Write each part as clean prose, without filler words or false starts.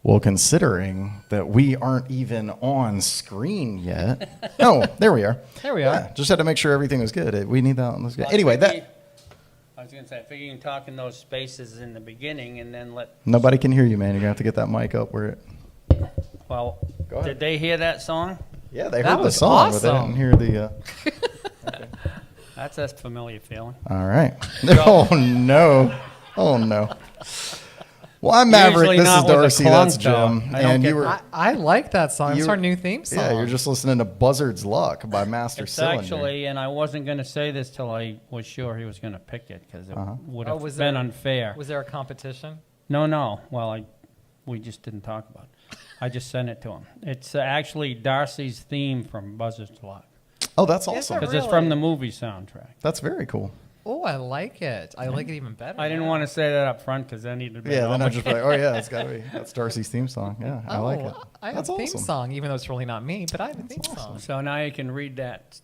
Well, considering that we aren't even on screen yet. Oh, there we are. There we are. Yeah, just had to make sure everything was good. We need that. Let's go. Well, Anyway, I was going to say, I figure you can talk in those spaces in the beginning and then let... Nobody can hear you, man. You're going to have to get that mic up where it... Well, Go ahead. did they hear that song? Yeah, they That heard the was song, but they awesome. didn't hear the... That's a familiar feeling. All right. Oh, no. Oh, no. Well, I'm Maverick. Usually This is not with a Darcy. clunk, That's though. Jim. I don't And get you were... I like that song. It's You- our new theme song. Yeah, you're just listening to Buzzard's Luck by Master It's Cylinder. actually, and I wasn't going to say this till I was sure he was going to pick it because it would Oh, have was been there- unfair. Was there a competition? No. Well, we just didn't talk about it. I just sent it to him. It's actually Darcy's theme from Buzzard's Luck Oh, that's Is awesome. it because it's Really? from the movie soundtrack. That's very cool. Oh, I like it. I like it even better. I didn't want to say that up front because then he'd have been Yeah, then I all- just be like, oh, yeah, it's got to be. That's Darcy's theme song. Yeah, I like it. I have That's a theme awesome. song, even though it's really not me, but I have a theme song. So now you can read that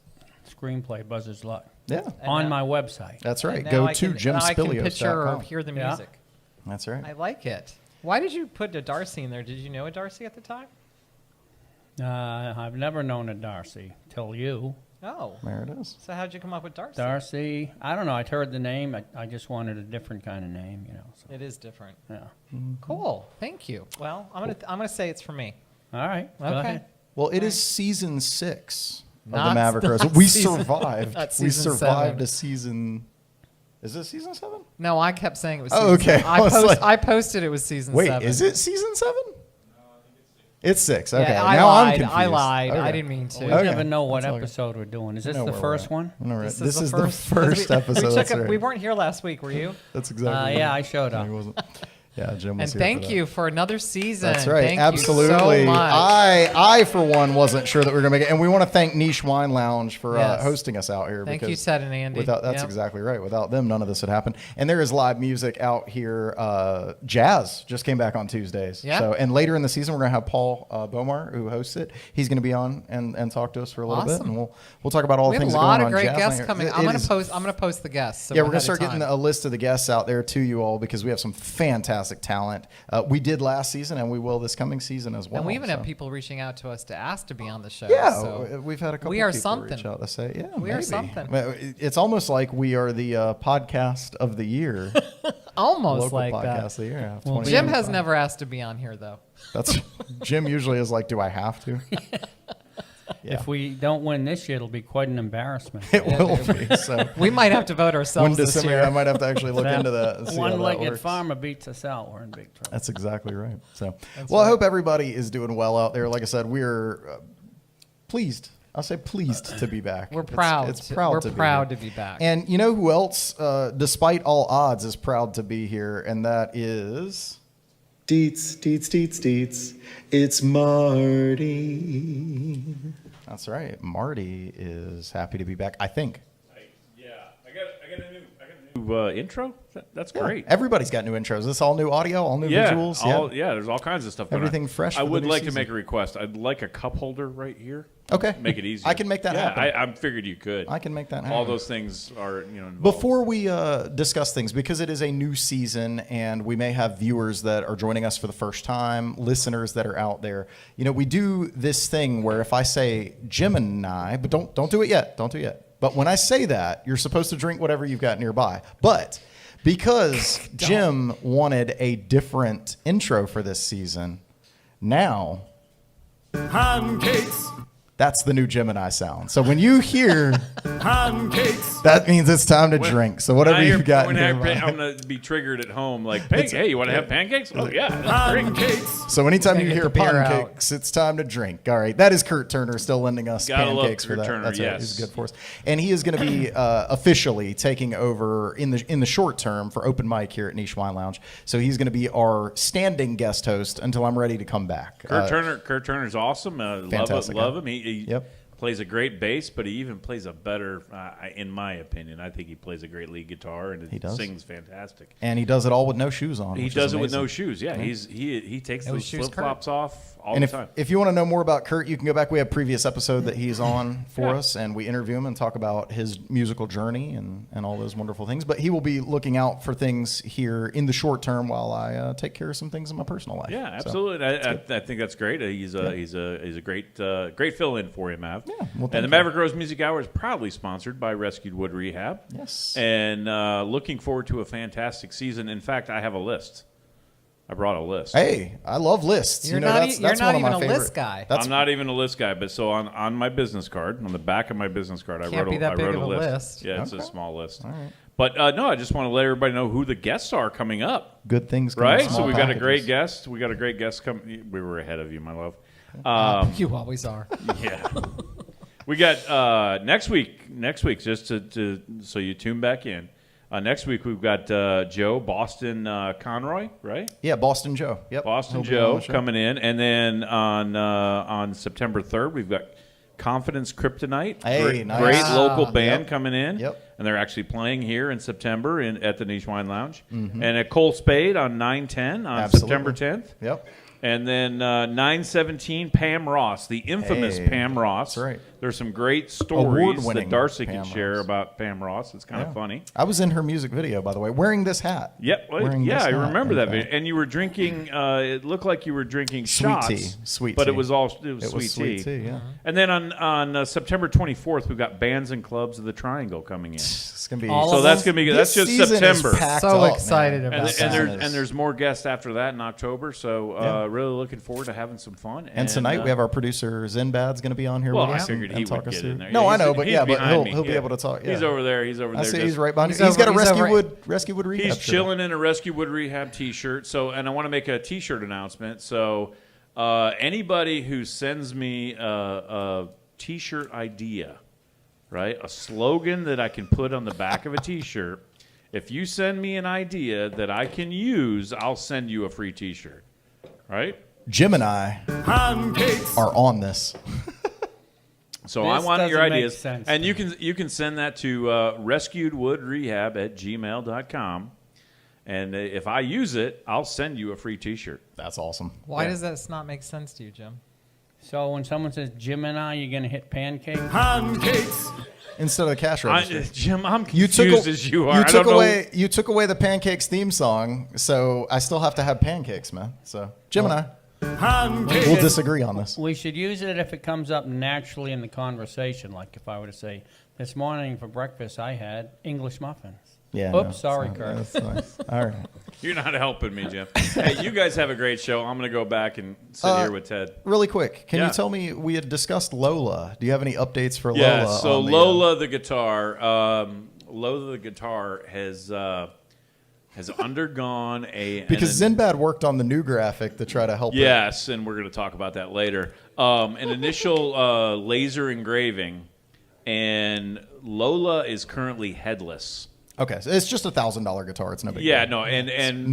screenplay, Buzzard's Luck, Yeah, And on now- my website. that's right. And now Go I to can- now I can picture or jimspilios.com. hear the Yeah. music. That's right. I like it. Why did you put a Darcy in there? Did you know a Darcy at the time? I've never known a Darcy till you. Oh. There it is. So how'd you come up with Darcy? Darcy, I don't know. I'd heard the name. I just wanted a different kind of name, you know. So, It is different. yeah. Cool. Thank you. Well, I'm gonna say it's for me. All right. Go Okay. ahead. Well, it is season 6 of the Not- Maverick not Rose. We season- survived. not We season survived 7. a season. Is it season 7? No, I kept saying it was. Oh, season okay. seven. I was like- I posted it was season Wait, 7. is it season 7? It's 6. Okay. Yeah, I now lied. I'm confused. I lied. I Okay. didn't mean to. We Okay. never know what That's all episode we're doing. Is this know the where we're first at. one? I know, right? This This is the 'cause first episode. That's right. We weren't here last week, were you? That's exactly right. Yeah, I showed up. I wasn't. Yeah, Jim was And here thank for that. you for another season. That's right. Thank Absolutely. You so much. I for one wasn't sure that we were going to make it, and we want to thank Niche Wine Lounge for Yes. hosting us out here. Thank you, because Ted and Andy. That's Yep. exactly right. Without them, none of this would happen. And there is live music out here. Jazz just came back on Tuesdays. Yeah. So, and later in the season, we're going to have Paul Bomar, who hosts it. He's going to be on and talk to us for a little bit, Awesome. and we'll talk about all We the have things a that are lot going of on great Jazz guests Night. coming. It I'm is- gonna post the guests. So yeah, we're ahead going to of start getting time. a list of the guests out there to you all because we have some fantastic talent. We did last season, and we will this coming season as well. And we even so. have people reaching out to us to ask to be on the show. Yeah, so we've had a couple we are people something. reach out to say, yeah, We are maybe. something. It's almost like we are the podcast of the year. almost Local like podcast that. of the year. Well, Jim 2025. has never asked to be on here though. That's Jim usually is like, do I have to? Yeah. If we don't win this year, it'll be quite an embarrassment. It will be. So We might have to vote when ourselves this December, year. I might have to actually look into that. And see how that One-legged works. farmer beats us out. We're in big trouble. That's exactly right. So, well, I hope everybody is doing well out there. Like I said, we're pleased. I'll say pleased to be back. We're proud. It's proud We're to proud be to be back. And you know who else, despite all odds, is proud to be here, and that is Deets. It's Marty. that's right. Marty is happy to be back. I think. Yeah, I got a new intro. That's great. Everybody's got new intros. Is this all new audio, all new Yeah, visuals? there's all kinds of stuff. going on. Everything fresh I for the would new like to season. make a request. I'd like a cup holder right here. Okay. Make it easier. I can make that happen. I figured you could. I can make that All happen. those things are involved. Before we discuss things, because it is a new season and we may have viewers that are joining us for the first time, listeners that are out there, we do this thing where if I say Jim and I, but don't do it yet. Don't do it yet. But when I say that, you're supposed to drink whatever you've got nearby. But because Jim wanted a different intro for this season, now Pancakes. that's the new Gemini sound. So when you hear, Pancakes. that means it's time to drink. So whatever you've got nearby. I'm going to be triggered at home like, hey, you want to have pancakes? Oh, yeah. That's great. Pancakes. So anytime Gotta you get hear the beer out. pancakes, it's time to drink. All right, that is Kurt Turner still lending us Gotta love pancakes for Kurt that. Turner, That's right. yes. He's good for us, and he is going to be officially taking over in the short term for open mic here at Niche Wine Lounge. So he's going to be our standing guest host until I'm ready to come back. Kurt Turner's awesome. Fantastic Love guy. him. He Yep. Plays a great bass, but he even plays a better, in my opinion, I think he plays a great lead guitar and He does. sings fantastic. And he does it all with no shoes on. He which does is it with no amazing. shoes. Yeah, he takes No those shoes, flip flops off all And the if, time. if you want to know more about Kurt, you can go back. We have a previous episode that he's on for Yeah. us, and we interview him and talk about his musical journey and all those wonderful things. But he will be looking out for things here in the short term while I take care of some things in my personal life. Yeah, So, absolutely. I think that's great. He's a great fill in for you, Mav. Yeah, well, thank and the you. Maverick Rose Music Hour is proudly sponsored by Rescued Wood Rehab. Yes. And looking forward to a fantastic season. In fact, I have a list. I brought a list. Hey, I love lists. You're you know, not, that's, you're that's not one even of my a favorite. list guy. That's I'm not even a list guy, but so on my business card, on the back of my business card, I Can't wrote be that I big wrote of a list. list. Yeah, it's a Okay. small list. All right. But no, I just want to let everybody know who the guests are coming up. Good things. Come in Right? small So we got a packages. great guest. We got a great guest coming. We were ahead of you, my love. You always are. Yeah. We got next week, just to so you tune back in. Next week we've got Joe Boston Conroy, right? Yeah, Boston Joe. Yep. Boston He'll be on Joe the show. coming in, and then on September 3rd we've got Confidence Kryptonite, Hey, nice. great local Ah, band yep. coming in. Yep. And they're actually playing here in September at the Niche Wine Lounge, Mm-hmm. and at Cold Spade on 9/10 on Absolutely. September 10th. Yep. And then 9/17, Pam Ross, the infamous Hey, Pam Ross. that's right. There's some great stories Award-winning that Darcy Pam can share Ross. about Pam Ross. It's kind of Yeah. funny. I was in her music video, by the way, wearing this hat. Yep. Well, Wearing yeah, this I hat, remember in that fact. video. And you were drinking. It looked like you were drinking Sweet shots. tea. Sweet but tea. it was It sweet was sweet tea, yeah. And then on September 24th, we've got Bands and Clubs of the Triangle coming in. It's gonna be. All So of that's them? gonna be This that's just season is September. packed So up, excited man. about that. And there's more guests after that in October. So Yeah. really looking forward to having some fun. And tonight we have our producer Zenbad's going to be on here Well, with I us figured and he talk would us get through. in there. No, Yeah, I know, he's- but he's yeah, but behind he'll me. be Yeah. able to talk. Yeah. He's over there. He's I see just- he's right behind He's you. He's got a over- he's over- Rescue Wood Rehab. He's shirt. chilling in a Rescue Wood Rehab T-shirt. So, and I want to make a T-shirt announcement. So, anybody who sends me a T-shirt idea, right, a slogan that I can put on the back of a T-shirt, if you send me an idea that I can use, I'll send you a free T-shirt. Right? Jim and I Pancakes. are on this. So This I wanted your doesn't make ideas, sense and to you can send that to rescuedwoodrehab@gmail.com, and if I use it, I'll send you a free T-shirt. That's awesome. Why Yeah. does that not make sense to you, Jim? So when someone says Jim and I, you're gonna hit pancake. Pancakes. Instead of the cash register. Jim, I'm You confused took, as you are. you I took don't away you took away the Pancakes theme song, so I still have to have pancakes, man. So Jim and I Pancakes. will disagree on this. We should use it if it comes up naturally in the conversation. Like if I were to say, this morning for breakfast I had English muffins. Yeah. Oops, no, sorry, it's Kurt. not- that's nice. All right. know. You're not helping me, Jim. Hey, you guys have a great show. I'm going to go back and sit here with Ted. Really quick, can Yeah. you tell me, we had discussed Lola. Do you have any updates for Yeah, Lola? so on the, Lola the guitar, has undergone because an- Zenbad worked on the new graphic to try to help it. Yes, and we're going to talk about that later. An initial laser engraving, and Lola is currently headless. Okay, so it's just $1,000 guitar. It's no big Yeah, deal. no, and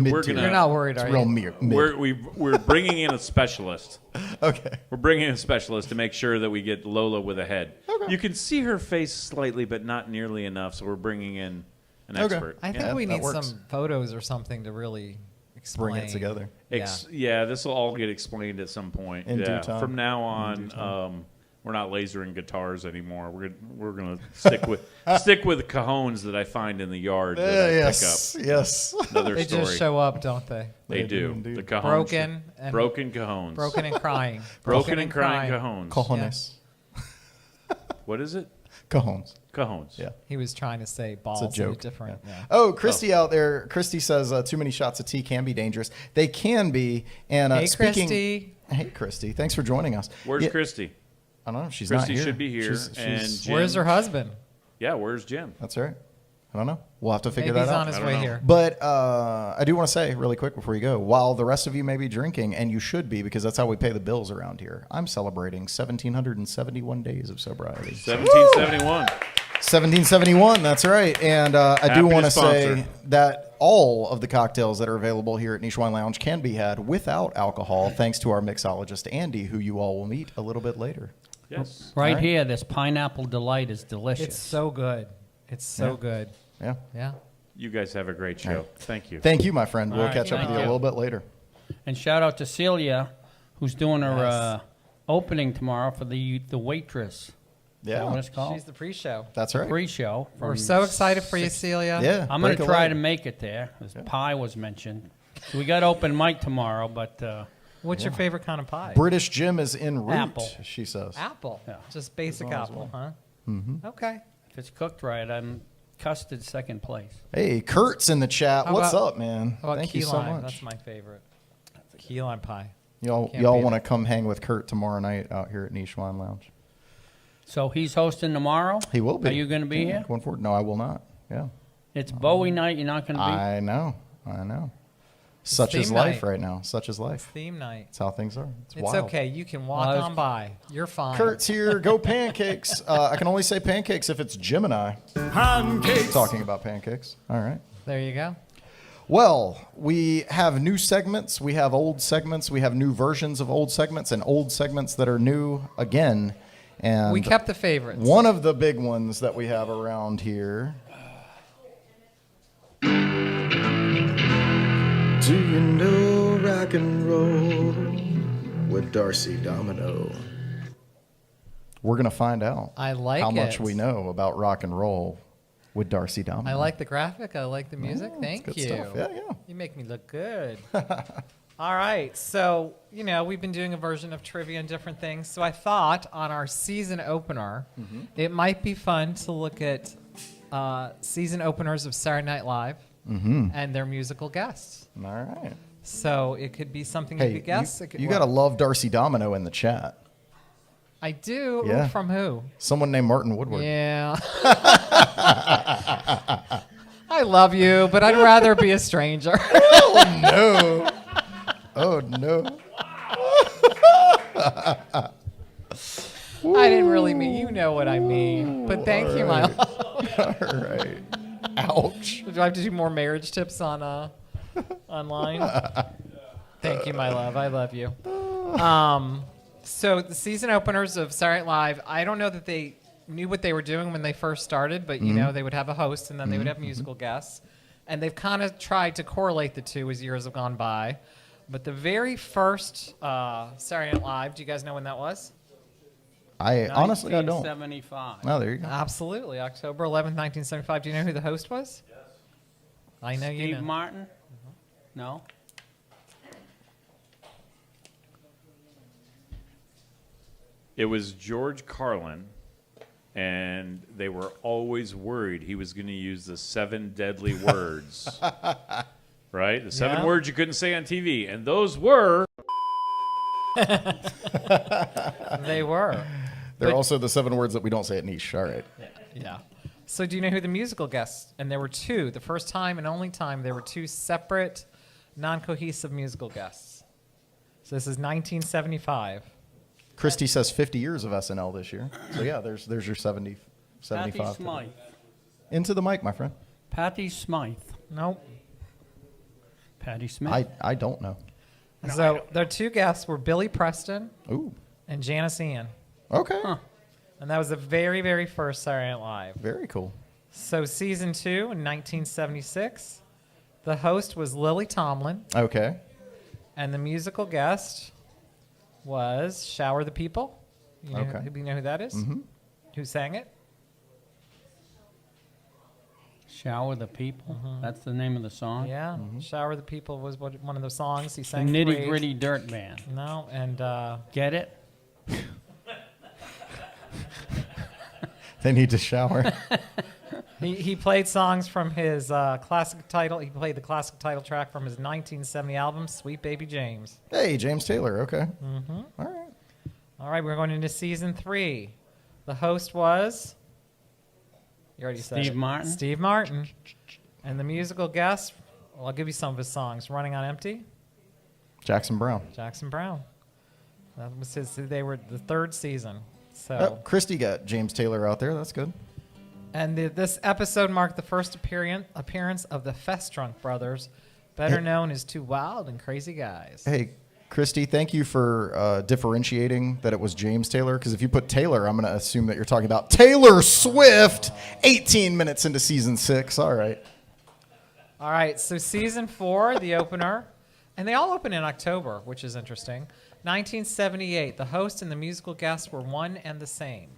we're mid-tier. gonna You're not worried, It's are real you? mid. we're bringing in a specialist. Okay. We're bringing in a specialist to make sure that we get Lola with a head. Okay. You can see her face slightly, but not nearly enough. So we're bringing in an Okay. expert. I think Yeah, we that need works. some photos or something to really explain. Bring it together. Yeah, this will all get explained at some point. In due yeah. time. From now on, we're not lasering guitars anymore. We're gonna stick with cajones that I find in the yard that I Yes. Yes. pick up. Another They story. just show up, don't they? They They do. do indeed. The cajones. Broken cajones. Broken and crying. Broken and crying cajones. Cojones. What is it? Cajones. Cajones. Yeah. He was trying to say balls It's a joke. different. Yeah. Oh, Christy out there. Christy says too many shots of tea can be dangerous. They can be. And Hey, speaking, Christy. Hey, Christy. Thanks for joining us. Where's Yeah, Christy? I don't know. She's Christy not here. should be here. And Jim, Where's her husband? Yeah, where's Jim? That's right. I don't know. We'll have to figure Maybe that he's out. on his I don't way know. here. But I do want to say really quick before you go, while the rest of you may be drinking, and you should be because that's how we pay the bills around here, I'm celebrating 1,771 days of sobriety. 1771. 1771, that's right. And I Happy do to want to say sponsor. that all of the cocktails that are available here at Niche Wine Lounge can be had without alcohol, thanks to our mixologist, Andy, who you all will meet a little bit later. Yes. Right All right. here, this pineapple delight is delicious. It's so good. It's so Yeah. good. Yeah. Yeah. You guys have a great show. All right. Thank you. Thank you, my friend. We'll All right, catch up with you a thank little you. bit later. And shout out to Celia, who's doing her Yes. opening tomorrow for the Waitress. Is that what Yeah. it's called? She's the pre-show. That's right. Pre-show. We're from so excited for you, 6. Celia. Yeah. I'm going break to a try leg. to make it there. As pie was mentioned. So we got open mic tomorrow, but What's your favorite kind of pie? British Jim is en route, Apple. she says. Apple. Yeah. Just basic As long as apple, one. huh? Mm-hmm. Okay. if it's cooked right, I'm custard second place. Hey, Kurt's in the chat. How What's about- up, man? How about Thank key you so lime? much. That's my favorite. Key lime pie. Y'all Can't beat want to it. come hang with Kurt tomorrow night out here at Niche Wine Lounge? So he's hosting tomorrow? He will be. Are you going to be Yeah, here? Going forward? No, I will not. Yeah. It's Bowie night. You're not going to be? I know. Such is theme life night. right now. Such is life. Theme night. That's how things are. It's It's wild. okay. You can walk Well, I was- on by. You're fine. Kurt's here. Go pancakes. I can only say pancakes if it's Jim and I Pancakes. talking about pancakes. All right. There you go. Well, we have new segments. We have old segments. We have new versions of old segments and old segments that are new again. And We kept the favorites. one of the big ones that we have around here. Do you know rock and roll with Darcy Domino? We're going to find out I like how much it. we know about rock and roll with Darcy Domino. I like the graphic. I like the music. Yeah, it's Thank good you. stuff. Yeah, yeah. You make me look good. All right. So, we've been doing a version of trivia and different things. So I thought on our season opener, Mm-hmm. it might be fun to look at season openers of Saturday Night Live Mm-hmm. and their musical guests. All right. So it could be something you Hey, could guess. you, It could- you what? got to love Darcy Domino in the chat. I do. Yeah. From who? Someone named Martin Woodward. Yeah. I love you, but I'd rather be a stranger. No. Oh, no. I didn't really mean, you know what I mean. But thank you, my love. All right. Ouch. Do I have to do more marriage tips on online? Thank you, my love. I love you. So the season openers of Saturday Night Live, I don't know that they knew what they were doing when they first started, but they would have a host and then they would have musical guests. And they've kind of tried to correlate the two as years have gone by. But the very first Saturday Night Live, do you guys know when that was? Honestly, I don't. 1975. Oh, there you go. Absolutely. October 11th, 1975. Do you know who the host was? Yes. I know you Steve know. Martin? No? It was George Carlin, and they were always worried he was going to use the 7 deadly words. Right? The 7 Yeah. words you couldn't say on TV. And those were. They were. They're But- also the 7 words that we don't say at Niche. All right. Yeah. So do you know who the musical guests? And there were 2. The first time and only time there were 2 separate, non-cohesive musical guests. So this is 1975. Christy says 50 years of SNL this year. So, yeah, there's your 70, 75. Patty Smythe. Into the mic, my friend. Patty Smythe. Nope. Patty Smith. I don't know. So their 2 guests were Billy Preston Ooh. and Janice Ian. Okay. Huh. And that was the very, very first Saturday Night Live. Very cool. So season 2 in 1976, the host was Lily Tomlin, Okay. and the musical guest was Shower the People. You know, Okay. you know who that is? Mm-hmm. Who sang it? Shower the People. That's the name of the song. Yeah, Shower the People was one of the songs he The sang. Nitty Parade. Gritty Dirt Band. No, and Get it? They need to shower. he played songs from his classic title. He played the classic title track from his 1970 album, Sweet Baby James. Hey, James Taylor. Okay. Mm-hmm. All right. All right, we're going into season 3. The host was. You already said Steve it. Martin. Steve Martin. And the musical guest, well, I'll give you some of his songs. Running on Empty, Jackson Brown. Jackson Brown. That was his. They were the 3rd season. So, Oh, Christy got James Taylor out there. That's good. and this episode marked the first appearance of the Festrunk brothers, better known as 2 wild and crazy guys. Hey, Christy, thank you for differentiating that it was James Taylor, because if you put Taylor, I'm going to assume that you're talking about Taylor Swift, 18 minutes into season 6. All right. All right, so season 4, the opener, and they all open in October, which is interesting. 1978, the host and the musical guests were one and the same.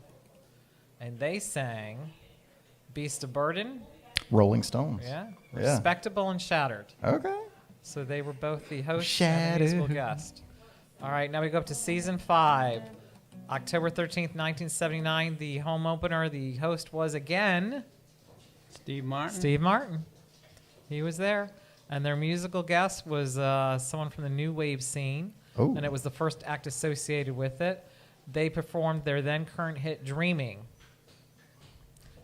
And they sang Beast of Burden, Rolling Stones. yeah, Yeah. Respectable and Shattered. Okay. So they were both the host and the musical guest. All right, now we go up to season 5. October 13th, 1979, the home opener. The host was again Steve Martin. Steve Martin. He was there. And their musical guest was someone from the new wave scene. Oh. And it was the first act associated with it. They performed their then current hit, Dreaming.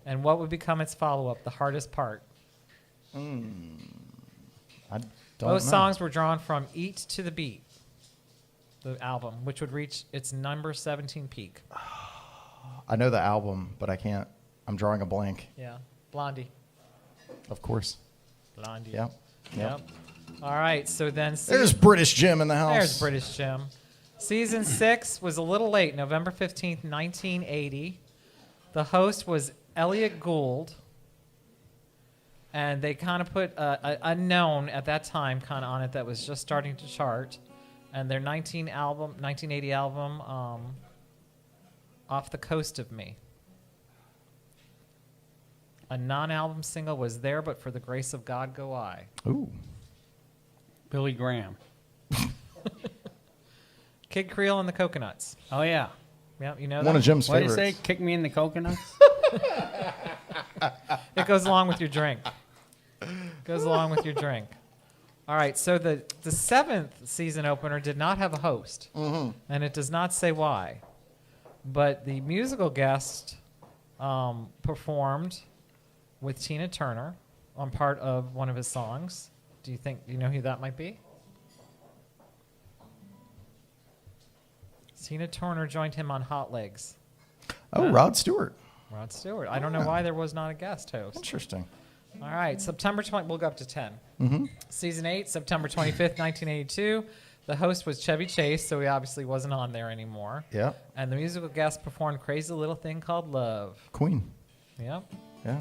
And what would become its follow-up, The Hardest Part? I don't Both know. songs were drawn from Eat to the Beat, the album, which would reach its number 17 peak. I know the album, but I can't. I'm drawing a blank. Yeah. Blondie. Of course. Blondie. Yeah. Yep. All right, so then There's British Jim in the house. there's British Jim. Season 6 was a little late, November 15th, 1980. The host was Elliot Gould, and they kind of put an unknown at that time kind of on it that was just starting to chart. And their 1980 album, Off the Coast of Me. A non-album single was There But For the Grace of God Go I. Ooh. Billy Graham. Kid Creole and the Coconuts. Oh, yeah. Yep, you know One that? of Jim's What did you favorites. say? Kick me in the coconuts? It goes along with your drink. Goes along with your drink. All right, so the 7th season opener did not have a host, and it does not say why. But the musical guest performed with Tina Turner on part of one of his songs. Do you know who that might be? Tina Turner joined him on Hot Legs. Oh, Rod Stewart. Rod Stewart. I don't know why there was not a guest host. Interesting. All right, September 20. We'll go up to 10. Season 8, September 25th, 1982. The host was Chevy Chase, so he obviously wasn't on there anymore. Yeah. And the musical guest performed Crazy Little Thing Called Love. Queen. Yep. Yeah.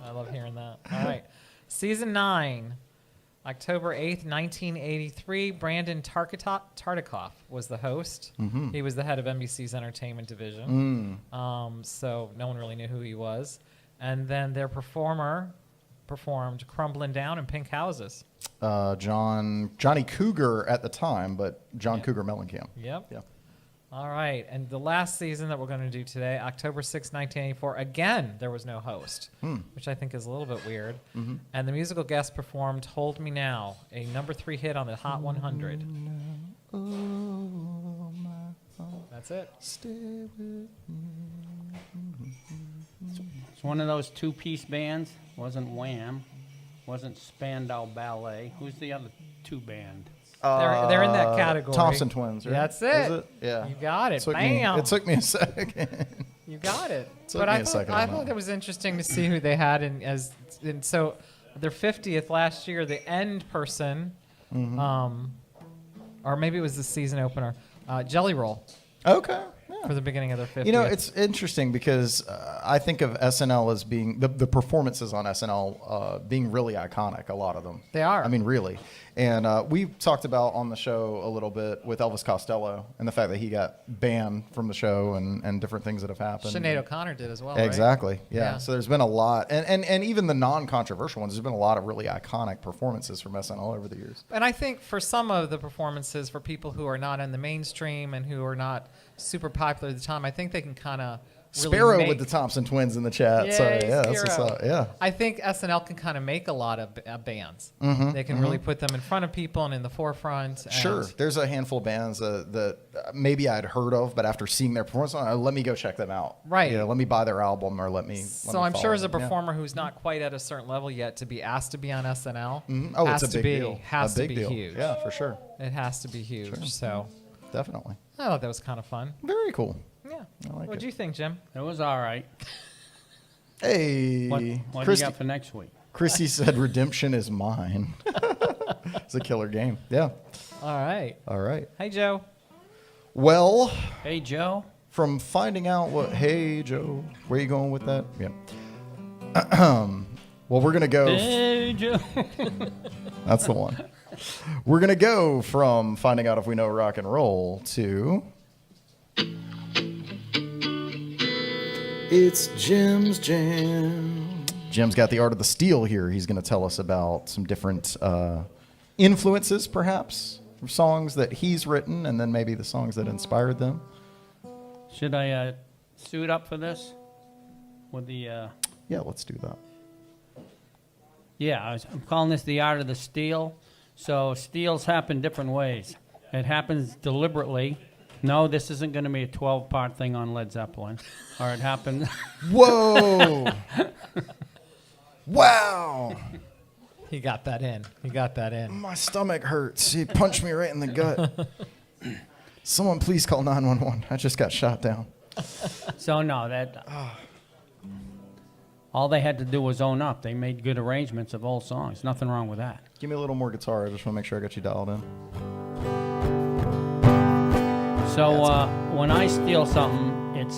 I love hearing that. All right. Season 9, October 8th, 1983. Brandon Tartikoff was the host. He was the head of NBC's entertainment division. So no one really knew who he was. And then their performer performed Crumbling Down and Pink Houses. Johnny Cougar at the time, but John Cougar Mellencamp. Yep. Yeah. All right. And the last season that we're going to do today, October 6, 1984, again, there was no host, which I think is a little bit weird. And the musical guest performed Hold Me Now, a number 3 hit on the Hot 100. That's it. Stay with It's one of those two-piece bands. Wasn't Wham. Wasn't Spandau Ballet. Who's the other two band? They're in that category. Thompson Twins, right? That's Is it. Yeah. You got it. Took Bam. it took me a second. You got it. Took But me I a thought, second I on that thought one. it was interesting to see who they had. And so their 50th last year, the end person, or maybe it was the season opener, Jelly Roll Okay. Yeah. for the beginning of their 50th. You know, it's interesting because I think of SNL as being the performances on SNL being really iconic. A lot of them. They are. I mean, really. And we talked about on the show a little bit with Elvis Costello and the fact that he got banned from the show and different things that have happened. Sinead O'Connor did as well, right? Exactly. Yeah. Yeah. So there's been a lot, and even the non-controversial ones. There's been a lot of really iconic performances from SNL over the years. And I think for some of the performances, for people who are not in the mainstream and who are not super popular at the time, I think they can kind of really Sparrow make, with the Thompson Twins in the chat. Yay, So yeah, that's what's Sparrow. up. Yeah. I think SNL can kind of make a lot of bands. They can really put them in front of people and in the forefront. And Sure. There's a handful of bands that maybe I'd heard of, but after seeing their performance, let me go check them out. Right. Yeah. Let me buy their album or let me. So I'm sure as a follow them. Yeah. performer who's not quite at a certain level yet, to be asked to be on SNL, Oh, has it's a to big be, deal. Has a to big be deal. huge. Yeah, for sure. It has to be huge. So Definitely. I thought that was kind of fun. Very cool. Yeah. I like What it. do you think, Jim? It was all right. Hey, What do you Christy, got for next week? Christy said redemption is mine. It's a killer game. Yeah. All right. All right. Hey, Joe. Well, Hey, Joe. from finding out what, hey, Joe, where you going with that? Yeah. Well, we're going to go. Hey, Joe. That's the one. We're going to go from finding out if we know rock and roll to. It's Jim's Jam. Jim's got the art of the steal here. He's going to tell us about some different influences, perhaps, from songs that he's written, and then maybe the songs that inspired them. Should I suit up for this? With the Yeah, let's do that. Yeah, I'm calling this the art of the steal. So steals happen different ways. It happens deliberately. No, this isn't going to be a 12-part thing on Led Zeppelin. Or it happened. Whoa! Wow! He got that in. He got that in. My stomach hurts. He punched me right in the gut. Someone please call 911. I just got shot down. So no, that all they had to do was own up. They made good arrangements of old songs. Nothing wrong with that. Give me a little more guitar. I just want to make sure I got you dialed in. So when I steal something, it's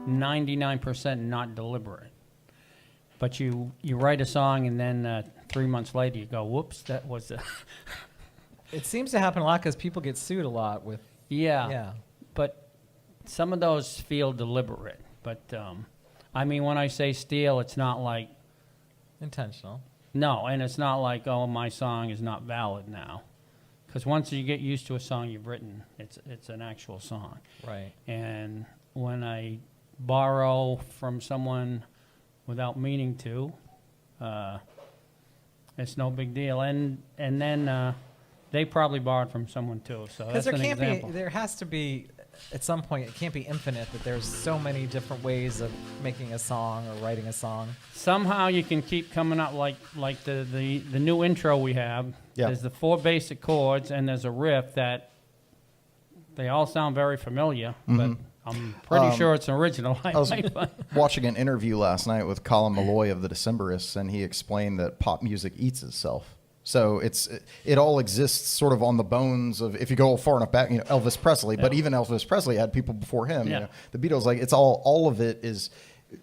99% not deliberate. But you write a song and then 3 months later you go, whoops, that was a... It seems to happen a lot because people get sued a lot with. Yeah. But some of those feel deliberate. But I mean, when I say steal, it's not like... Intentional. No, and it's not like, oh, my song is not valid now. Because once you get used to a song you've written, it's an actual song. Right. And when I borrow from someone without meaning to, it's no big deal. And then they probably borrowed from someone too. So that's Because an example. there has to be, at some point, it can't be infinite that there's so many different ways of making a song or writing a song. Somehow you can keep coming up like the new intro we have. Yeah. There's the 4 basic chords and there's a riff that they all sound very familiar, but I'm pretty sure it's original. I was watching an interview last night with Colin Malloy of the Decemberists, and he explained that pop music eats itself. So it all exists sort of on the bones of, if you go far enough back, Elvis Presley, but even Elvis Presley had people before him. Yeah. The Beatles, like, it's all of it is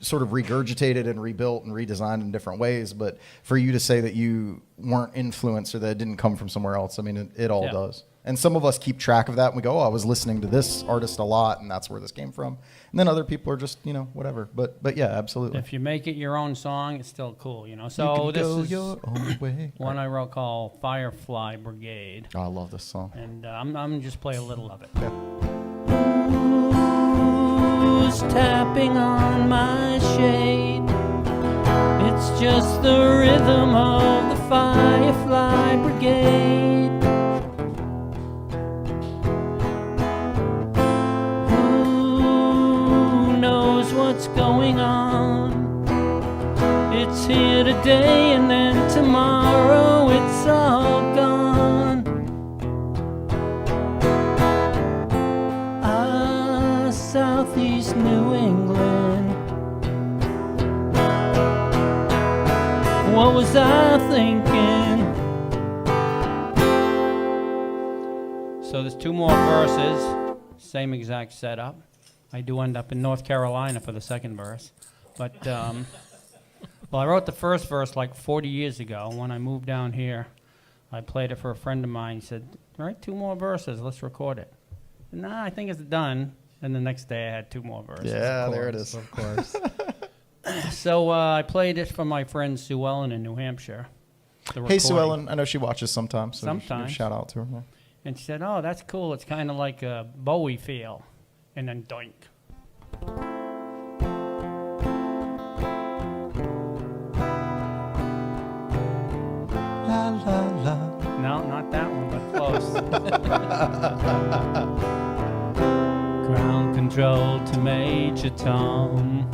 sort of regurgitated and rebuilt and redesigned in different ways. But for you to say that you weren't influenced or that it didn't come from somewhere else, I mean, it all does. And some of us keep track of that and we go, oh, I was listening to this artist a lot and that's where this came from. And then other people are just, whatever. But yeah, absolutely. If you make it your own song, it's still cool, You So can this go is your own way. one I wrote called Firefly Brigade. Oh, I love this song. And I'm gonna just play a little of it. Yeah. Who's tapping on my shade? It's just the rhythm of the Firefly Brigade. Who knows what's going on? It's here today and then tomorrow it's all gone. Southeast New England. What was I thinking? So there's 2 more verses, same exact setup. I do end up in North Carolina for the second verse. But, well, I wrote the first verse like 40 years ago. When I moved down here, I played it for a friend of mine. He said, write 2 more verses, let's record it. Nah, I think it's done. And the next day I had 2 more verses. Yeah, there it is. Of course. So I played it for my friend Sue Ellen in New Hampshire. Hey, Sue Ellen, I know she watches sometimes. So Sometimes. Shout out to her. Yeah. And she said, oh, that's cool. It's kind of like a Bowie feel. And then doink. La, la, la. No, not that one, but close. Ground control to Major Tom.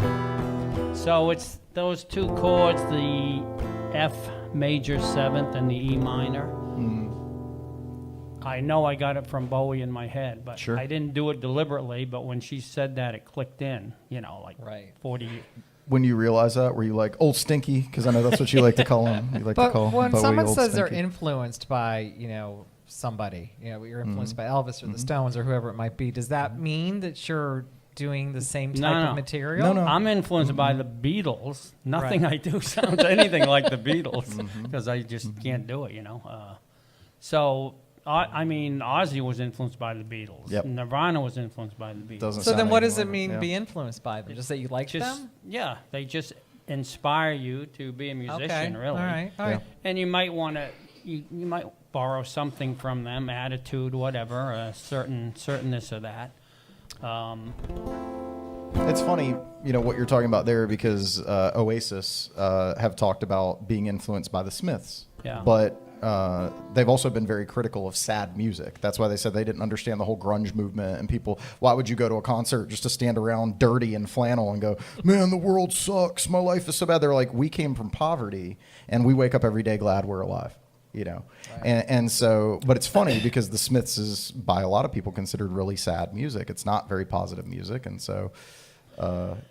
So it's those 2 chords, the F major 7th and the E minor. I know I got it from Bowie in my head, but Sure. I didn't do it deliberately. But when she said that, it clicked in, like Right. 40, when you realize that? Were you like old Stinky? Because I know that's what you like to call him. You like to But call when Bowie someone Old says they're Stinky. influenced by, somebody, you're influenced Mm-hmm. by Elvis or the Stones or whoever it might be, does that mean that you're doing the same type No. of material? No. I'm influenced by the Beatles. Nothing Right. I do sounds anything like the Beatles Mm-hmm. because I just can't do it, So, I mean, Ozzy was influenced by the Beatles. Yep. Nirvana was influenced by the Beatles. Doesn't So sound then what anything does it like mean yeah. be influenced by them? Just that you like Just, them? yeah, they just inspire you to be a musician, Okay. really. All right. And you might want to, you might borrow something from them, attitude, whatever, a certain this or that. It's funny, what you're talking about there because Oasis have talked about being influenced by the Smiths. Yeah. But they've also been very critical of sad music. That's why they said they didn't understand the whole grunge movement and people. Why would you go to a concert just to stand around dirty and flannel and go, man, the world sucks. My life is so bad. They're like, we came from poverty and we wake up every day glad we're alive. Right. And so, but it's funny because the Smiths is by a lot of people considered really sad music. It's not very positive music. And so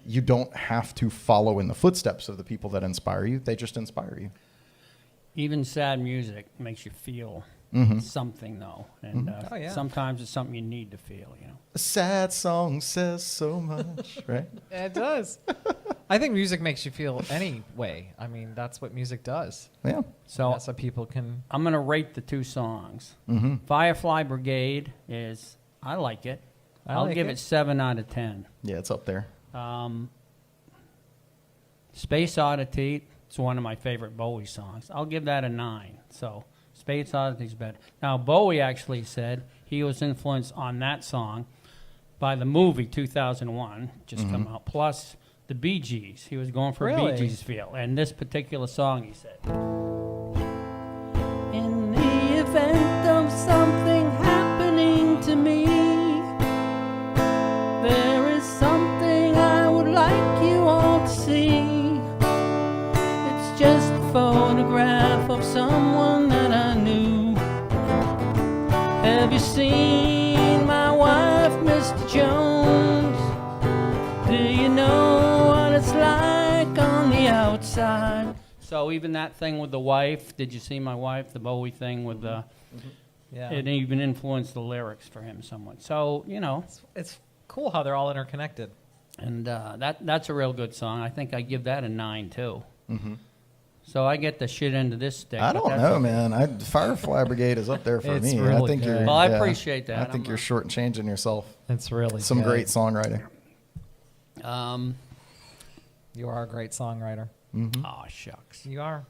you don't have to follow in the footsteps of the people that inspire you. They just inspire you. Even sad music makes you feel something, though. And Oh, yeah. sometimes it's something you need to feel, A sad song says so much, right? It does. I think music makes you feel any way. I mean, that's what music does. Yeah. So That's what people can. I'm going to rate the two songs. Firefly Brigade is, I like it. I'll like give it. it 7 out of 10. Yeah, it's up there. Space Oddity, it's one of my favorite Bowie songs. I'll give that a 9. So Space Oddity's better. Now, Bowie actually said he was influenced on that song by the movie 2001, just come out, plus the Bee Gees. He was going for a Really? Bee Gees feel. And this particular song, he said, in the event of something happening to me, there is something I would like you all to see. It's just a photograph of someone that I knew. Have you seen my wife, Mr. Jones? Do you know what it's like on the outside? So even that thing with the wife, did you see my wife? The Bowie thing with the, Yeah. it even influenced the lyrics for him somewhat. So, It's cool how they're all interconnected. and that's a real good song. I think I give that a 9 too. So I get the shit end of this stick. I but don't that's know, okay. man. Firefly Brigade is up there for It's me. I really think good. you're. Well, I yeah, appreciate that. I think I'm you're shortchanging yourself. It's really Some good. great songwriting. You are a great songwriter. Oh shucks. You are.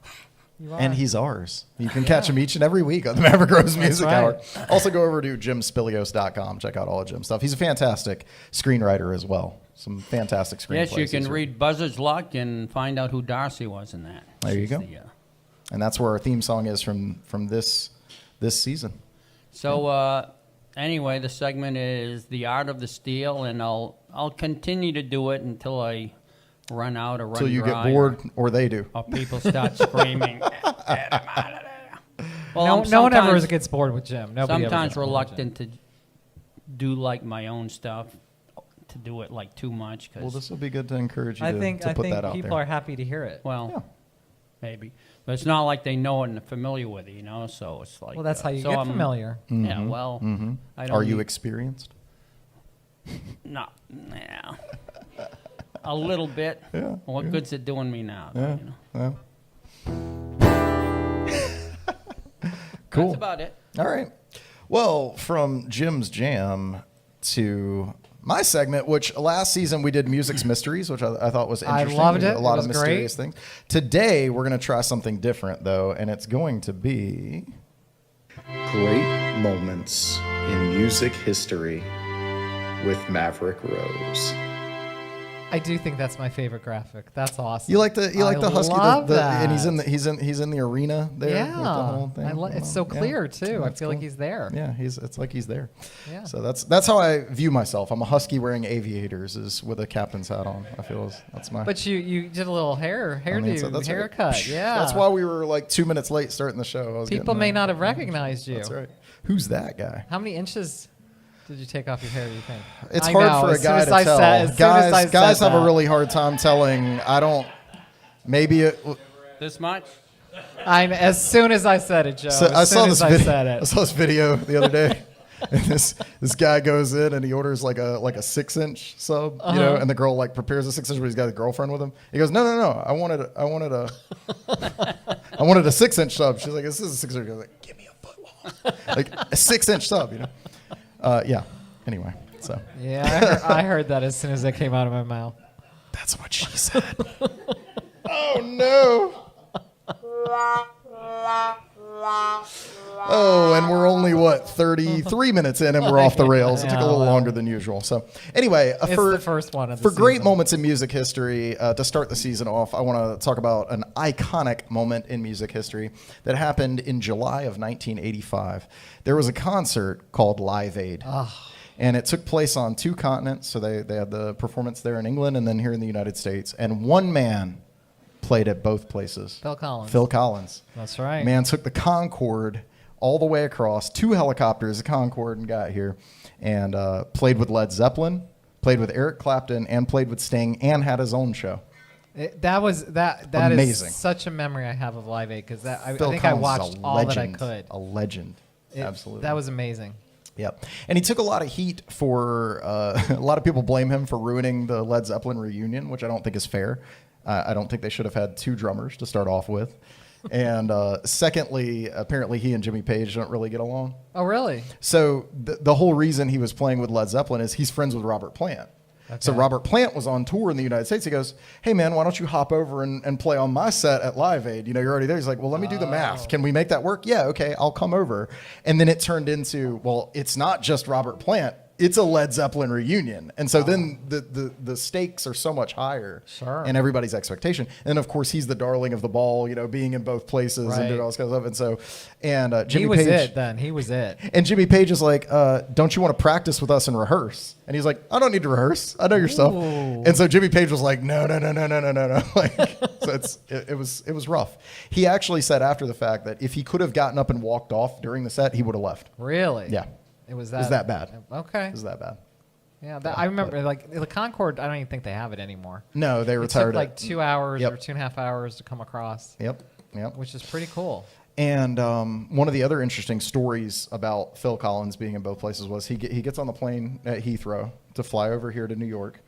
You are. And he's ours. You can catch him each and every week on the Maverick Rose Music right. Hour. Also, go over to jimspilios.com. Check out all of Jim's stuff. He's a fantastic screenwriter as well. Some fantastic screenplays. Yes, you can He's read Buzzard's Luck and find out who Darcy was in that. There you She's go. the, And that's where our theme song is from this season. So anyway, the segment is The Art of the Steal, and I'll continue to do it until I run out or run Until you get dry bored, or they do. or people start screaming. Get him out of there. Well, no, I'm no one ever sometimes- gets bored with Jim. Nobody ever sometimes gets bored with Jim. reluctant to do like my own stuff, to do it like too much. Well, Cause, this will be good to encourage you I to think put that out people there. are happy to hear it. well, Yeah. maybe, but it's not like they know it and are familiar with it, So it's like. Well, that's how you so get I'm- familiar. Yeah. Well, I don't. Are you need- experienced? No, yeah. A little bit. Yeah, What good's it doing me now? though, Yeah. Cool. That's about it. All right. Well, from Jim's Jam to my segment, which last season we did Music's Mysteries, which I thought was I interesting. loved We did it. A lot It of was mysterious great. things. Today, we're going to try something different, though, and it's going to be Great Moments in Music History with Maverick Rose. I do think that's my favorite graphic. That's awesome. You like the I husky, love and he's in that. he's in the arena there. Yeah, with the whole thing. it's so Yeah. clear too. I That's feel like cool. he's there. Yeah, it's like he's there. Yeah. So that's how I view myself. I'm a husky wearing aviators, is with a captain's hat on. I feel that's my. But you did a little hairdo, so that's right. haircut. Yeah. That's why we were like 2 minutes late starting the show. I was people getting may there. not have recognized you. That's right. Who's that guy? How many inches? Did you take off your hair, you think? It's I hard know, for a as soon guy as to I tell. said- as soon as I Guys said have a that. really hard time telling. I don't. Maybe it. This much? As soon as I said it, Joe. So I as saw soon this as I video. said I it. saw this video the other day, and this guy goes in and he orders like a 6-inch sub, you know, and the girl like prepares a 6-inch, but he's got a girlfriend with him. He goes, no, I wanted a 6-inch sub. She's like, this is a 6-inch. He goes like, give me a foot long, like a 6-inch sub, you know. Yeah. Anyway, so Yeah, I heard that as soon as it came out of my mouth. that's what she said. Oh no. Oh, and we're only 33 minutes in, and we're off the rails. It took a Yeah, little well. longer than usual. So, anyway, It's for the first one of the for great season. moments in music history to start the season off, I want to talk about an iconic moment in music history that happened in July of 1985. There was a concert called Live Aid. And it took place on 2 continents. So they had the performance there in England and then here in the United States. And one man played at both places. Phil Collins. Phil Collins. That's right. Man took the Concorde all the way across, 2 helicopters, a Concorde, and got here. And played with Led Zeppelin, played with Eric Clapton, and played with Sting, and had his own show. That is Amazing. such a memory I have of Live Aid because I Phil think I Collins is watched a all legend, that I could. A legend. Absolutely. That was amazing. Yep. And he took a lot of heat for, a lot of people blame him for ruining the Led Zeppelin reunion, which I don't think is fair. I don't think they should have had 2 drummers to start off with. And secondly, apparently he and Jimmy Page don't really get along. Oh, really? So the whole reason he was playing with Led Zeppelin is he's friends with Robert Plant. So Okay. Robert Plant was on tour in the United States. He goes, hey, man, why don't you hop over and play on my set at Live Aid? You know, you're already there. He's like, well, let me do the math. Can we make that work? Yeah, okay, I'll come over. And then it turned into, well, it's not just Robert Plant. It's a Led Zeppelin reunion. And so then the stakes are so much higher Sure. in everybody's expectation. And, of course, he's the darling of the ball, you know, being in both places and Right. doing all this kind of stuff. And so, Jimmy He was Page. it then. He was it. And Jimmy Page is like, don't you want to practice with us and rehearse? And he's like, I don't need to rehearse. I know your stuff. Ooh. And so Jimmy Page was like, no. Like, so it was rough. He actually said after the fact that if he could have gotten up and walked off during the set, he would have left. Really? Yeah. It was It was that bad. Okay. It was that bad. Yeah, I remember like the Concorde. I don't even think they have it anymore. No, they It retired took like 2 hours Yep. or 2.5 hours to come across, Yep. which is pretty cool. And one of the other interesting stories about Phil Collins being in both places was he gets on the plane at Heathrow to fly over here to New York.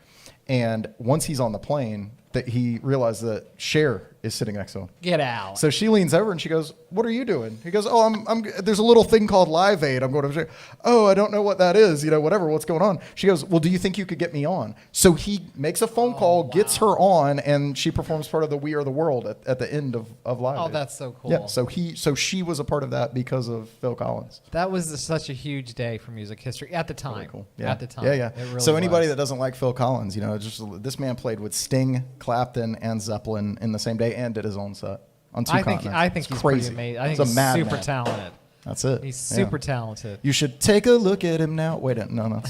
And once he's on the plane, that he realized that Cher is sitting next to him. Get out. So she leans over and she goes, "What are you doing?" He goes, "Oh, I'm there's a little thing called Live Aid. I'm going to." "Oh, I don't know what that is. You know, whatever. What's going on?" She goes, "Well, do you think you could get me on?" So he makes a phone call, gets her on, and she performs part of the "We Are the World" at the end of Live Oh, Aid. that's so cool. Yeah. So she was a part of that because of Phil Collins. That was such a huge day for music history at the time. Really cool. Yeah. At the time. Yeah. It really So anybody was. that doesn't like Phil Collins, you know, just this man played with Sting, Clapton, and Zeppelin in the same day and did his own set on 2 continents. I think It's he's crazy. pretty amazing. I think He's a he's madman. super talented. That's it. He's Yeah. super talented. You should take a look at him now. Wait, no.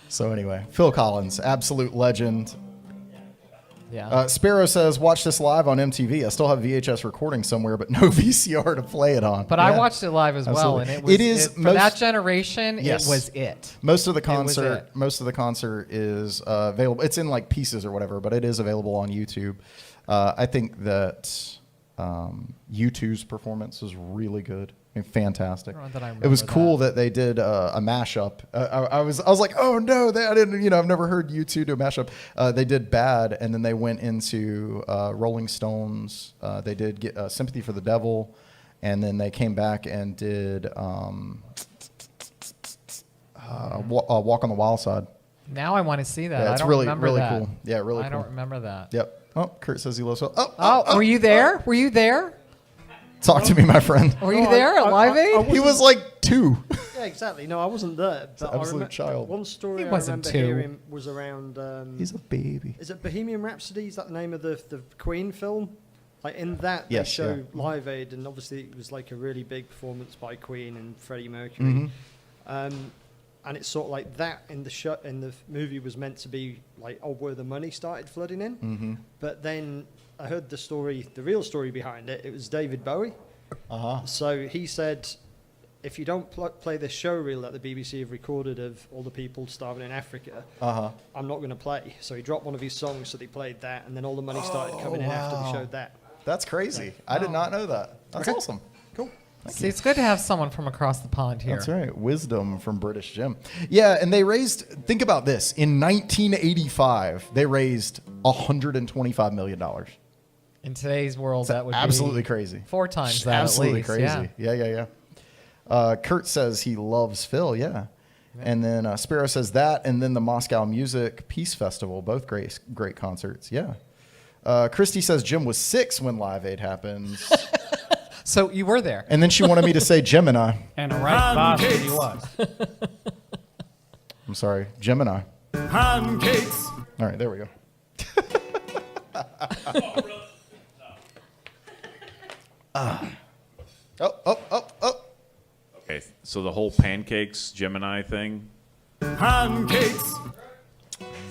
So anyway, Phil Collins, absolute legend. Yeah. Sparrow says, watch this live on MTV. I still have VHS recording somewhere, but no VCR to play it on. but Yeah. I watched it live as well, Absolutely. and it was It is for most- that generation. Yes. It was it. Most of the was concert, it. is available. It's in like pieces or whatever, but it is available on YouTube. I think that U2's performance was really good. I mean, fantastic. I don't know that I It was remember cool that they did a mashup. I was like, oh no, I didn't. You know, I've never heard U2 do a mashup. They did Bad, and then they went into Rolling Stones. They did get Sympathy for the Devil, and then they came back and did Walk on the Wild Side. Now I want to see that. Yeah, I it's don't really remember really that. cool. Yeah, really I cool. don't remember that. Yep. Oh, Kurt says he loves. Oh, were you there? Were you there? Talk to me, my friend. Were you No, there at Live Aid? He was like 2. Yeah, exactly. No, I wasn't there. But absolute child. One story He I wasn't remember two. hearing was around. He's a baby. Is it Bohemian Rhapsody? Is that the name of the Queen film? Like in that, they Yes, show yeah. Live Aid, and obviously it was like a really big performance by Queen and Freddie Mercury. Mm-hmm. And it's sort of like that in the movie was meant to be like, oh, where the money started flooding in. Mm-hmm. But then I heard the real story behind it. It was David Bowie. Uh-huh. So he said if you don't play this show reel that the BBC have recorded of all the people starving in Africa, I'm not going to play. So he dropped one of his songs, so they played that, and then all the money started coming in after they showed that. That's crazy. I did not know that. That's awesome. Cool. See, it's good to have someone from across the pond here. That's right. Wisdom from British Jim. Yeah, and they raised, think about this. In 1985, they raised $125 million. In today's world, that would absolutely be crazy. 4 times that Absolutely at least. crazy. Yeah. Yeah. Kurt says he loves Phil. Yeah. And then Sparrow says that, and then the Moscow Music Peace Festival, both great concerts. Yeah. Christy says Jim was 6 when Live Aid happened. So you were there. And then she wanted me to say Gemini. And a right bastard he was. I'm sorry, Gemini. Pancakes. All right, there we go. Oh. Okay, so the whole pancakes Gemini thing, Pancakes.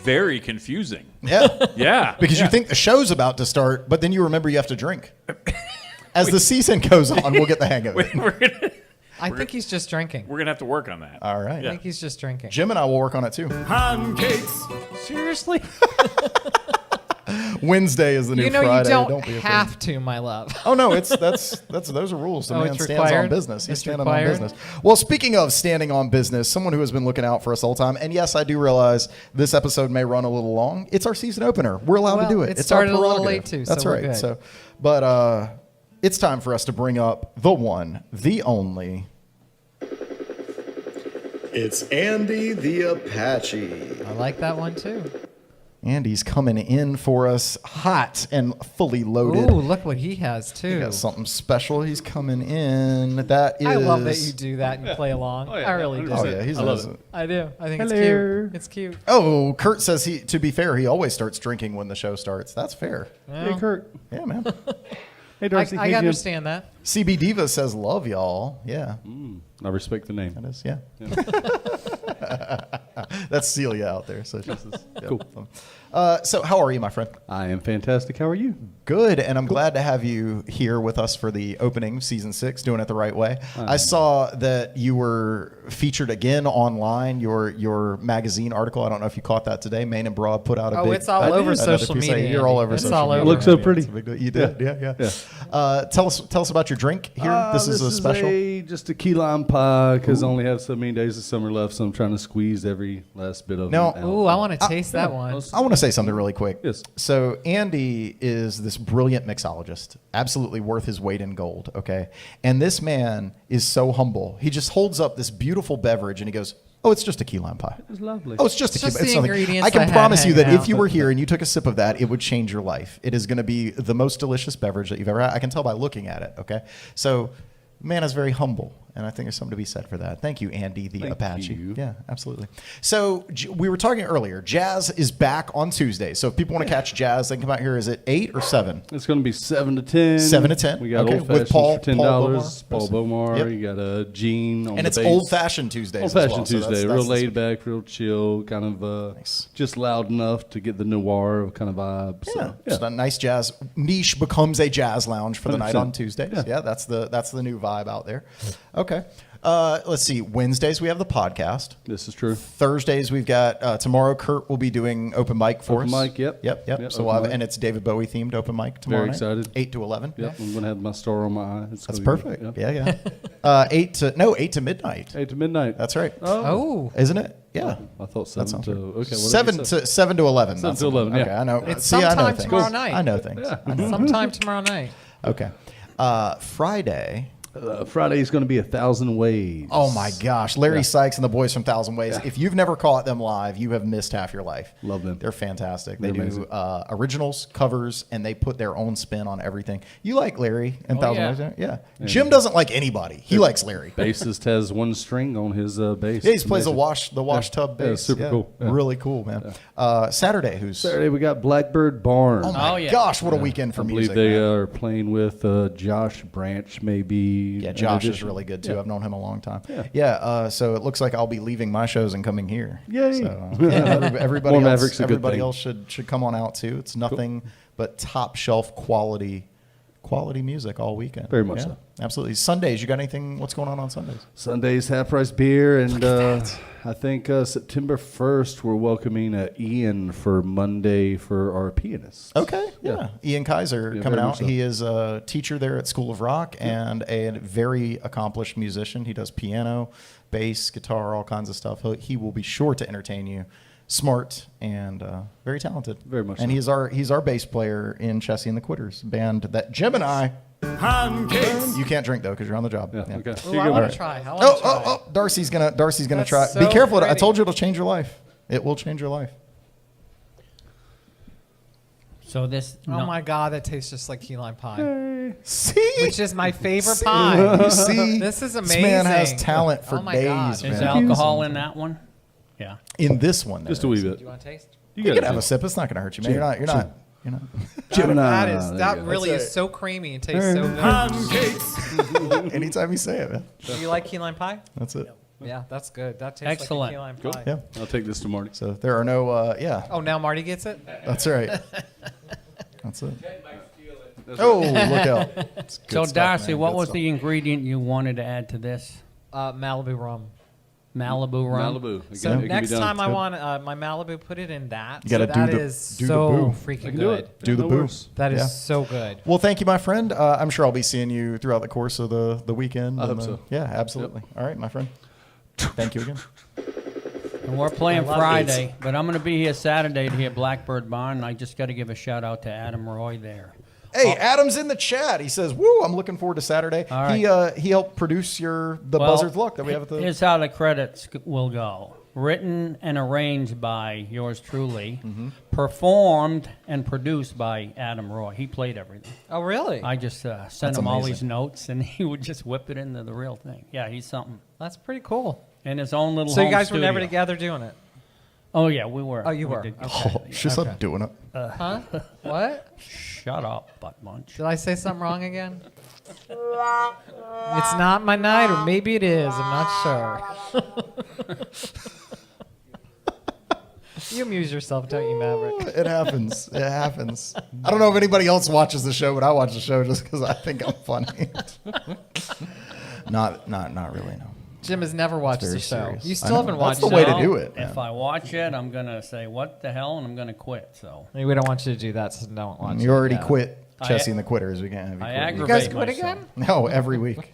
very confusing. Yeah. Yeah. Because you think the show's about to start, but then you remember you have to drink. As the season goes on, we'll get the hang of it. I think he's just drinking. We're gonna have to work on that. All right. I think he's just drinking. Jim and I will work on it too. Pancakes. Seriously? Wednesday is the new You know Friday. you don't be afraid. have to, my love. Oh no, that's those are rules. The Oh, man it's stands on required? business. He's It's standing required? on business. Well, speaking of standing on business, someone who has been looking out for us the whole time, and yes, I do realize this episode may run a little long. It's our season opener. We're allowed Well, to do it. it It's started our a little prerogative. late, too, so That's we're right. good. So, but it's time for us to bring up the one, the only. It's Andy the Apache. I like that one too. Andy's coming in for us hot and fully loaded. Ooh, look what he has He too. got something special. He's coming in. That is. I love that you do that and play along. I really do. Oh yeah, he's. I love it. I do. I think it's Hello. cute. It's cute. Oh, Kurt says he. To be fair, he always starts drinking when the show starts. That's fair. Well, Kurt. Yeah, man. Hey, Darcy. I understand that. CB Diva says love y'all. Yeah, I respect the name. that is. Yeah. That's Celia out there. So she's Cool. So how are you, my friend? I am fantastic. How are you? Good, and I'm glad to have you here with us for the opening of season 6, doing it the right way. I saw that you were featured again online. Your magazine article. I don't know if you caught that today. Main and Broad put out a big. It's all I over did. Another social piece. media. You're all over It's social all media. over. Looks so pretty. It's a big deal. You did, yeah. Tell us about your drink here. This is a special. Just a key lime pie because I only have so many days of summer left, so I'm trying to squeeze every last bit of Now- it out. Ooh, I want to taste that one. I want to say something really quick. Yes. So Andy is this brilliant mixologist, absolutely worth his weight in gold. Okay, and this man is so humble. He just holds up this beautiful beverage and he goes, "Oh, it's just a key lime pie. It's lovely. Oh, it's just a It's key. just It's the nothing." ingredients I can I had promise you that hanging if you out. were here and you took a sip of that, it would change your life. It is going to be the most delicious beverage that you've ever had. I can tell by looking at it. Okay, so man is very humble, and I think there's something to be said for that. Thank you, Andy the Thank Apache. you. Yeah, absolutely. So we were talking earlier. Jazz is back on Tuesday. So if people want to catch Jazz, they can come out here. Is it 8 or 7? It's going to be 7 to 10. 7 to 10. We got Okay, old with fashions Paul- for $10. Paul Paul Bomar. Yep. You got a Gene on And the it's bass. old-fashioned Tuesdays. Old as well. fashioned So Tuesday, that's real the- laid back, real chill, kind of Nice. just loud enough to get the noir kind of vibe. Yeah, So, just a nice jazz niche becomes a jazz lounge for the night 100%. on Tuesdays. Yeah. Yeah, that's the new vibe out there. Okay, let's see. Wednesdays we have the podcast. This is true. Thursdays we've got tomorrow. Kurt will be doing open mic for Open us. mic, yep. Yep. Yep, So open we'll have, mic. and it's David Bowie themed open mic tomorrow. Very night, excited. 8 to 11. Yep, I'm going to have my star on my eye. It's That's gonna be perfect. good. Yeah. 8 to midnight. 8 to midnight. That's right. Oh, Isn't it? Yeah. I thought That 7 sounds to... right. Okay, what did you 7 say? to 7 to 11. 7 That's to 11, Okay, yeah. I know. It's See, I know sometime things. tomorrow night. I know things. sometime tomorrow night. Okay. Friday. Friday is going to be 1,000 Ways. Oh my gosh, Larry Sykes and the boys from Thousand Ways. If you've never caught them live, you have missed half your life. Love them. They're fantastic. They They're do amazing. originals, covers, and they put their own spin on everything. You like Larry and Oh, Thousand yeah. Ways? Don't you? Yeah. Jim doesn't like anybody. He likes Larry. Bassist has one string on his bass. Yeah, he plays the Amazing. wash tub Yeah, bass. super cool. Yeah. Really cool, man. Saturday, who's? Saturday we got Blackbird Barn. Oh my Oh, yeah. gosh, what a weekend for I believe music! they man. are playing with Josh Branch, maybe. Yeah, in Josh is addition. really good too. Yeah. I've known him a long time. Yeah. So it looks like I'll be leaving my shows and coming here. Yay. So, everybody More else, Maverick's a good everybody thing. else should come on out too. It's nothing but top shelf quality quality music all weekend. Very much so. Absolutely. Sundays, you got anything? What's going on Sundays? Sundays, half price beer, and I think September 1st we're welcoming Ian for Monday for our pianists. Okay. Yeah. Ian Kaiser Yeah, coming very out. much so. He is a teacher there at School of Rock and a very accomplished musician. He does piano, bass, guitar, all kinds of stuff. He will be sure to entertain you. Smart and very talented. Very much And so. he's our bass player in Chessie and the Quitters, band that Jim and I. Pancakes. You can't drink though because you're on the job. Yeah, okay. Ooh, Here I you go. want Right. to try. I want to try. Oh! Darcy's gonna That's try. so Be careful! I pretty. told you it'll change your life. It will change your life. So this. Oh my God, that tastes just like key lime pie, See, which is my favorite See? pie. You see, This is This man has amazing. talent for Oh my days, God. man. Is alcohol in that one? Yeah. In this one, Just a there wee is. bit. Do you want to taste? You got can it, have a Jim. sip. It's not going to hurt you, man. You're not. Gemini. That really is so creamy and tastes so good. Pancakes. Anytime you say it, man. Do you like key lime pie? That's it. Yeah, that's good. That tastes Excellent. like a key lime Cool. pie. Yeah. I'll take this to Marty. So there are no. Yeah. Oh, now Marty gets it? That's right. That's it. Oh, look out! It's good So stuff, Darcy, man. what Good was stuff. the ingredient you wanted to add to this? Malibu rum. Malibu rum. Malibu. Again, So it can be next done. time I Good. want my Malibu, put it in that. You gotta so do that the- is do the so boo. I freaking can do good. it. Do the No boo. worries. That is Yeah. so good. Well, thank you, my friend. I'm sure I'll be seeing you throughout the course of the weekend. I and, hope so. Yeah, absolutely. All right, my friend. Thank you again. And we're playing love Friday, but I'm going to be here Saturday to hear Blackbird Barn. And I just got to give a shout out to Adam Roy there. Hey, Adam's in the chat. He says, "Woo! I'm looking forward to Saturday." All right. He helped produce the Well, Buzzard's Luck that we have at the. Here's how the credits will go. Written and arranged by yours truly. Mm-hmm. Performed and produced by Adam Roy. He played everything. Oh, really? I just sent That's him all amazing. these notes, and he would just whip it into the real thing. Yeah, he's something. That's pretty cool. In his own little So you home guys were never studio. together doing it? Oh, yeah, we were. Oh, you We were. did. Okay. Oh, she's Okay. up doing it. Huh? What? Shut up, butt munch. Did I say something wrong again? It's not my night, or maybe it is. I'm not sure. You amuse yourself, don't you, Maverick? It happens. It happens. I don't know if anybody else watches the show, but I watch the show just because I think I'm funny. not really. No. Jim has never watched very the show. serious. You I still know. haven't That's watched the way it. to No, do it, If man. I watch it, I'm going to say, what the hell, and I'm going to quit. So We don't want you to do that, so don't watch it. You already Yeah. quit I- Chessie and the Quitters. We can't have you I quit. aggravate You guys quit myself. again? No, every week.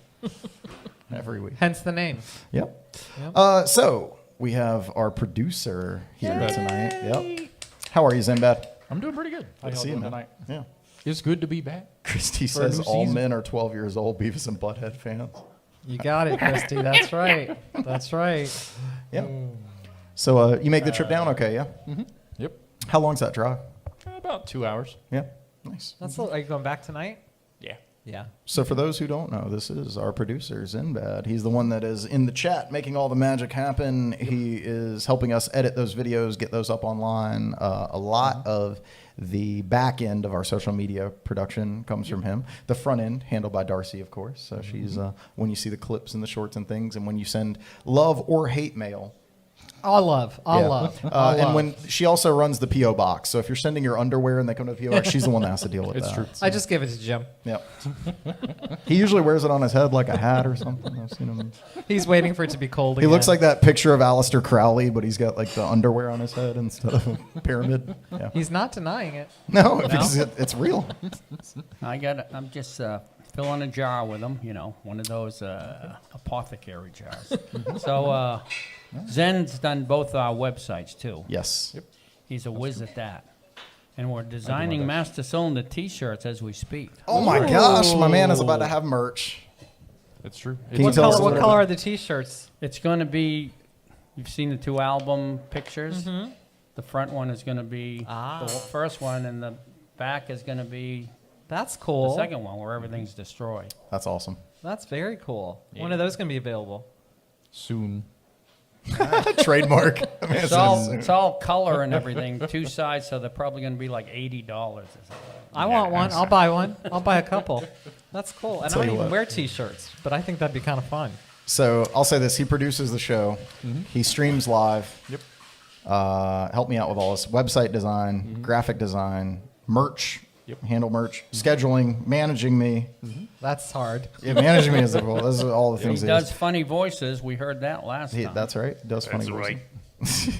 Every week. Hence the name. Yep. Yep. So we have our producer here tonight. Yep. How are you, Zenbad? I'm doing pretty good. How Good to y'all see you, doing man. tonight? Yeah. It's good to be back. Christy For a says new all season. men are 12 years old, Beavis and Butthead fans. You got it, Christy. That's right. That's right. Yeah. So you make the trip down okay, yeah? Yep. How long's that drive? About 2 hours. Yeah. Nice. That's are you going back tonight? Yeah. Yeah. So for those who don't know, this is our producer, Zenbad. He's the one that is in the chat making all the magic happen. He is helping us edit those videos, get those up online. A lot of the back end of our social media production comes from him. The front end handled by Darcy, of course. So she's when you see the clips and the shorts and things, and when you send love or hate mail. All love. All Yeah. love. All And love. when she also runs the PO box. So if you're sending your underwear and they come to the PO box, she's the one that has to deal with It's that. true. I just give it to Jim. Yep. He usually wears it on his head like a hat or something. I've seen him. He's waiting for it to be cold He again. looks like that picture of Aleister Crowley, but he's got like the underwear on his head instead of a pyramid. Yeah. He's not denying it. No, because it's real. I'm just filling a jar with them, one of those apothecary jars. So Zen's done both our websites, too. Yes. He's a whiz at that. And we're designing master cylinder T-shirts as we speak. Oh my gosh, my man is about to have merch. It's true. Can you What tell us color, a what little color bit? are the T-shirts? It's going to be, you've seen the 2 album pictures. Mm-hmm. The front one is going to be Ah. the first one, and the back is going to be That's the cool. second one where everything's destroyed. That's awesome. That's very cool. When are those going to be available? Soon. Trademark. I mean, It's all color and everything, 2 sides, so they're probably going to be like $80 or something. I want one. I'll buy one. I'll buy a couple. That's cool. And I Tell don't you even what. wear T-shirts, but I think that'd be kind of fun. So I'll say this: he produces the show. He streams live. Yep. Help me out with all this website design, graphic design, merch, handle merch, scheduling, managing me. That's hard. Yeah, managing me is difficult. Those are all the He things does funny voices. We heard that last time. That's right. He does funny voices.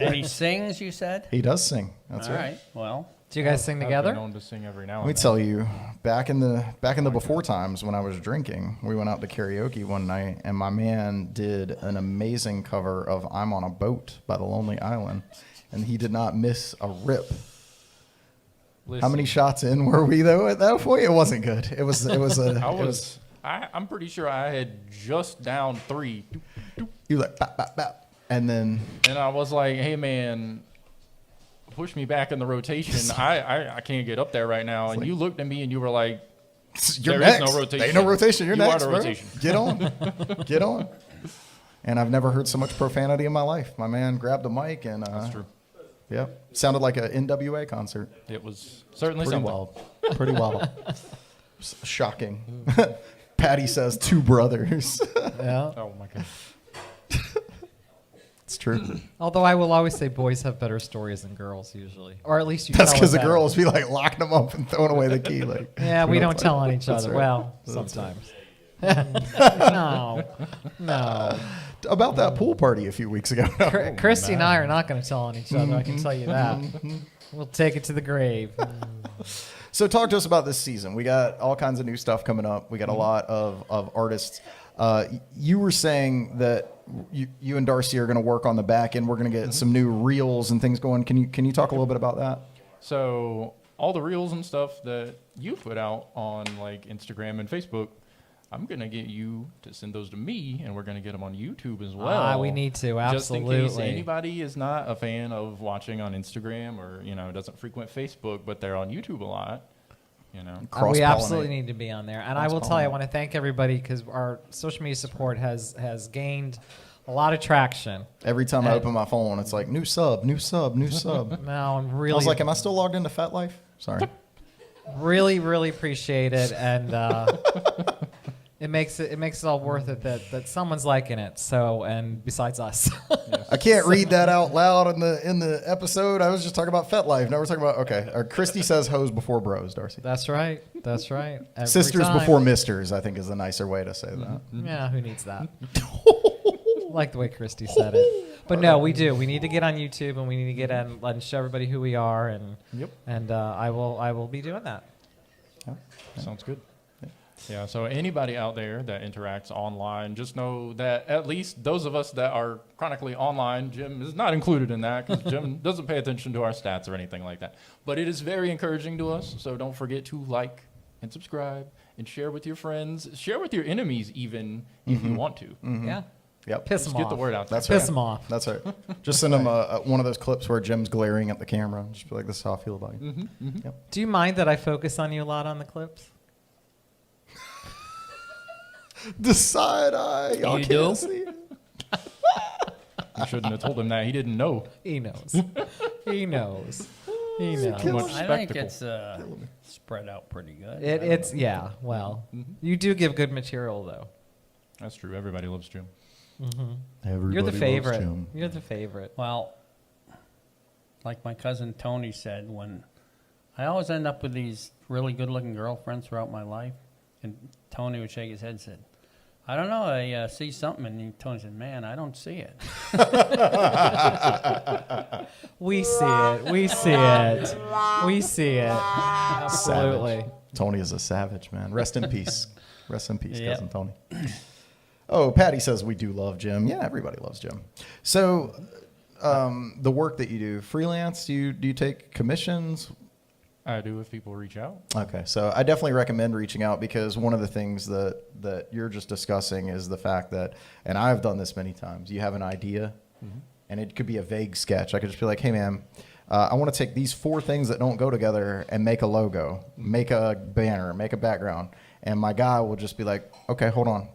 And he sings, you said? He does sing. That's All right. right. Well, Do you guys sing I've been together? known to sing every now Let me and then. tell you, back in the before times when I was drinking, we went out to karaoke one night, and my man did an amazing cover of "I'm on a Boat" by The Lonely Island, and he did not miss a rip. How many shots in were we though at that point? It wasn't good. It was I'm pretty sure I had just down 3. You like bap bap bap, and then And I was like, hey, man, push me back in the rotation. I can't get up there right now. And you looked at me and you were like, you're there is next. no rotation. There ain't no rotation. You're You are next, the bro. rotation. Get on. Get on. And I've never heard so much profanity in my life. My man grabbed the mic and That's true. yeah, sounded like an NWA concert. It was certainly Pretty something. wild. Pretty wild. Shocking. Patty says 2 brothers. Yeah. Oh, my God. It's true. Although I will always say boys have better stories than girls usually, or at least you. That's tell because it the better. girls be like locking them up and throwing away the key. Like, Yeah, we don't tell on each That's other. right. Well, That's sometimes. No. About that pool party a few weeks ago. Christy and I are not going to tell on each other. I can tell you that. We'll take it to the grave. So talk to us about this season. We got all kinds of new stuff coming up. We got a lot of artists. You were saying that you and Darcy are going to work on the back end. We're going to get some new reels and things going. Can you talk a little bit about that? So all the reels and stuff that you put out on like Instagram and Facebook, I'm going to get you to send those to me, and we're going to get them on YouTube as well. We need to, Just in case absolutely. anybody is not a fan of watching on Instagram or, doesn't frequent Facebook, but they're on YouTube a lot, We Cross-pollinate. absolutely need to be on there. And I will tell you, I want to thank everybody because our social media support has gained a lot of traction. Every time I open my phone, it's like new sub, new sub, new sub. Now I'm I really, was like, am I still logged into Fat Life? Sorry. really, really appreciate it, and it makes it all worth it that someone's liking it. So, and besides us, I can't read that out loud in the episode. I was just talking about Fat Life. Now we're talking about Or Christy says hoes before bros, Darcy. that's right. That's right. Every Sisters time. before misters, I think is a nicer way to say that. Yeah, who needs that? Like the way Christy said it. But no, we do. We need to get on YouTube, and we need to get on and show everybody who we are, and Yep. and I will be doing that. Sounds good. Yeah, so anybody out there that interacts online, just know that at least those of us that are chronically online, Jim is not included in that because Jim doesn't pay attention to our stats or anything like that. But it is very encouraging to us, so don't forget to like and subscribe and share with your friends, share with your enemies even if you want to. Yeah. Yep. Piss Just them get off. the word out there. That's Piss right. them off. That's right. Just send them one of those clips where Jim's glaring at the camera. Just be like, this is how I feel about you. Do you mind that I focus on you a lot on the clips? The side eye. Y'all You can't do? see. You shouldn't have told him that. He didn't know. He knows. He knows. He knows. Too much I think spectacle. it's spread out pretty good. It's yeah. Well, you do give good material though. That's true. Everybody loves Jim. Everybody You're the loves favorite. Jim. You're the favorite. Well, like my cousin Tony said, I always end up with these really good-looking girlfriends throughout my life, and Tony would shake his head and said, I don't know, I see something, and Tony said, man, I don't see it. We see it. We see it. We see it. Absolutely. Savage. Tony is a savage, man. Rest in peace. Rest in peace, Yep. cousin Tony. Oh, Patty says we do love Jim. Yeah, everybody loves Jim. So, the work that you do, freelance, do you take commissions? I do if people reach out. Okay, so I definitely recommend reaching out because one of the things that you're just discussing is the fact that, and I've done this many times, you have an idea, and it could be a vague sketch. I could just be like, hey, man, I want to take these 4 things that don't go together and make a logo, make a banner, make a background. And my guy will just be like, okay, hold on.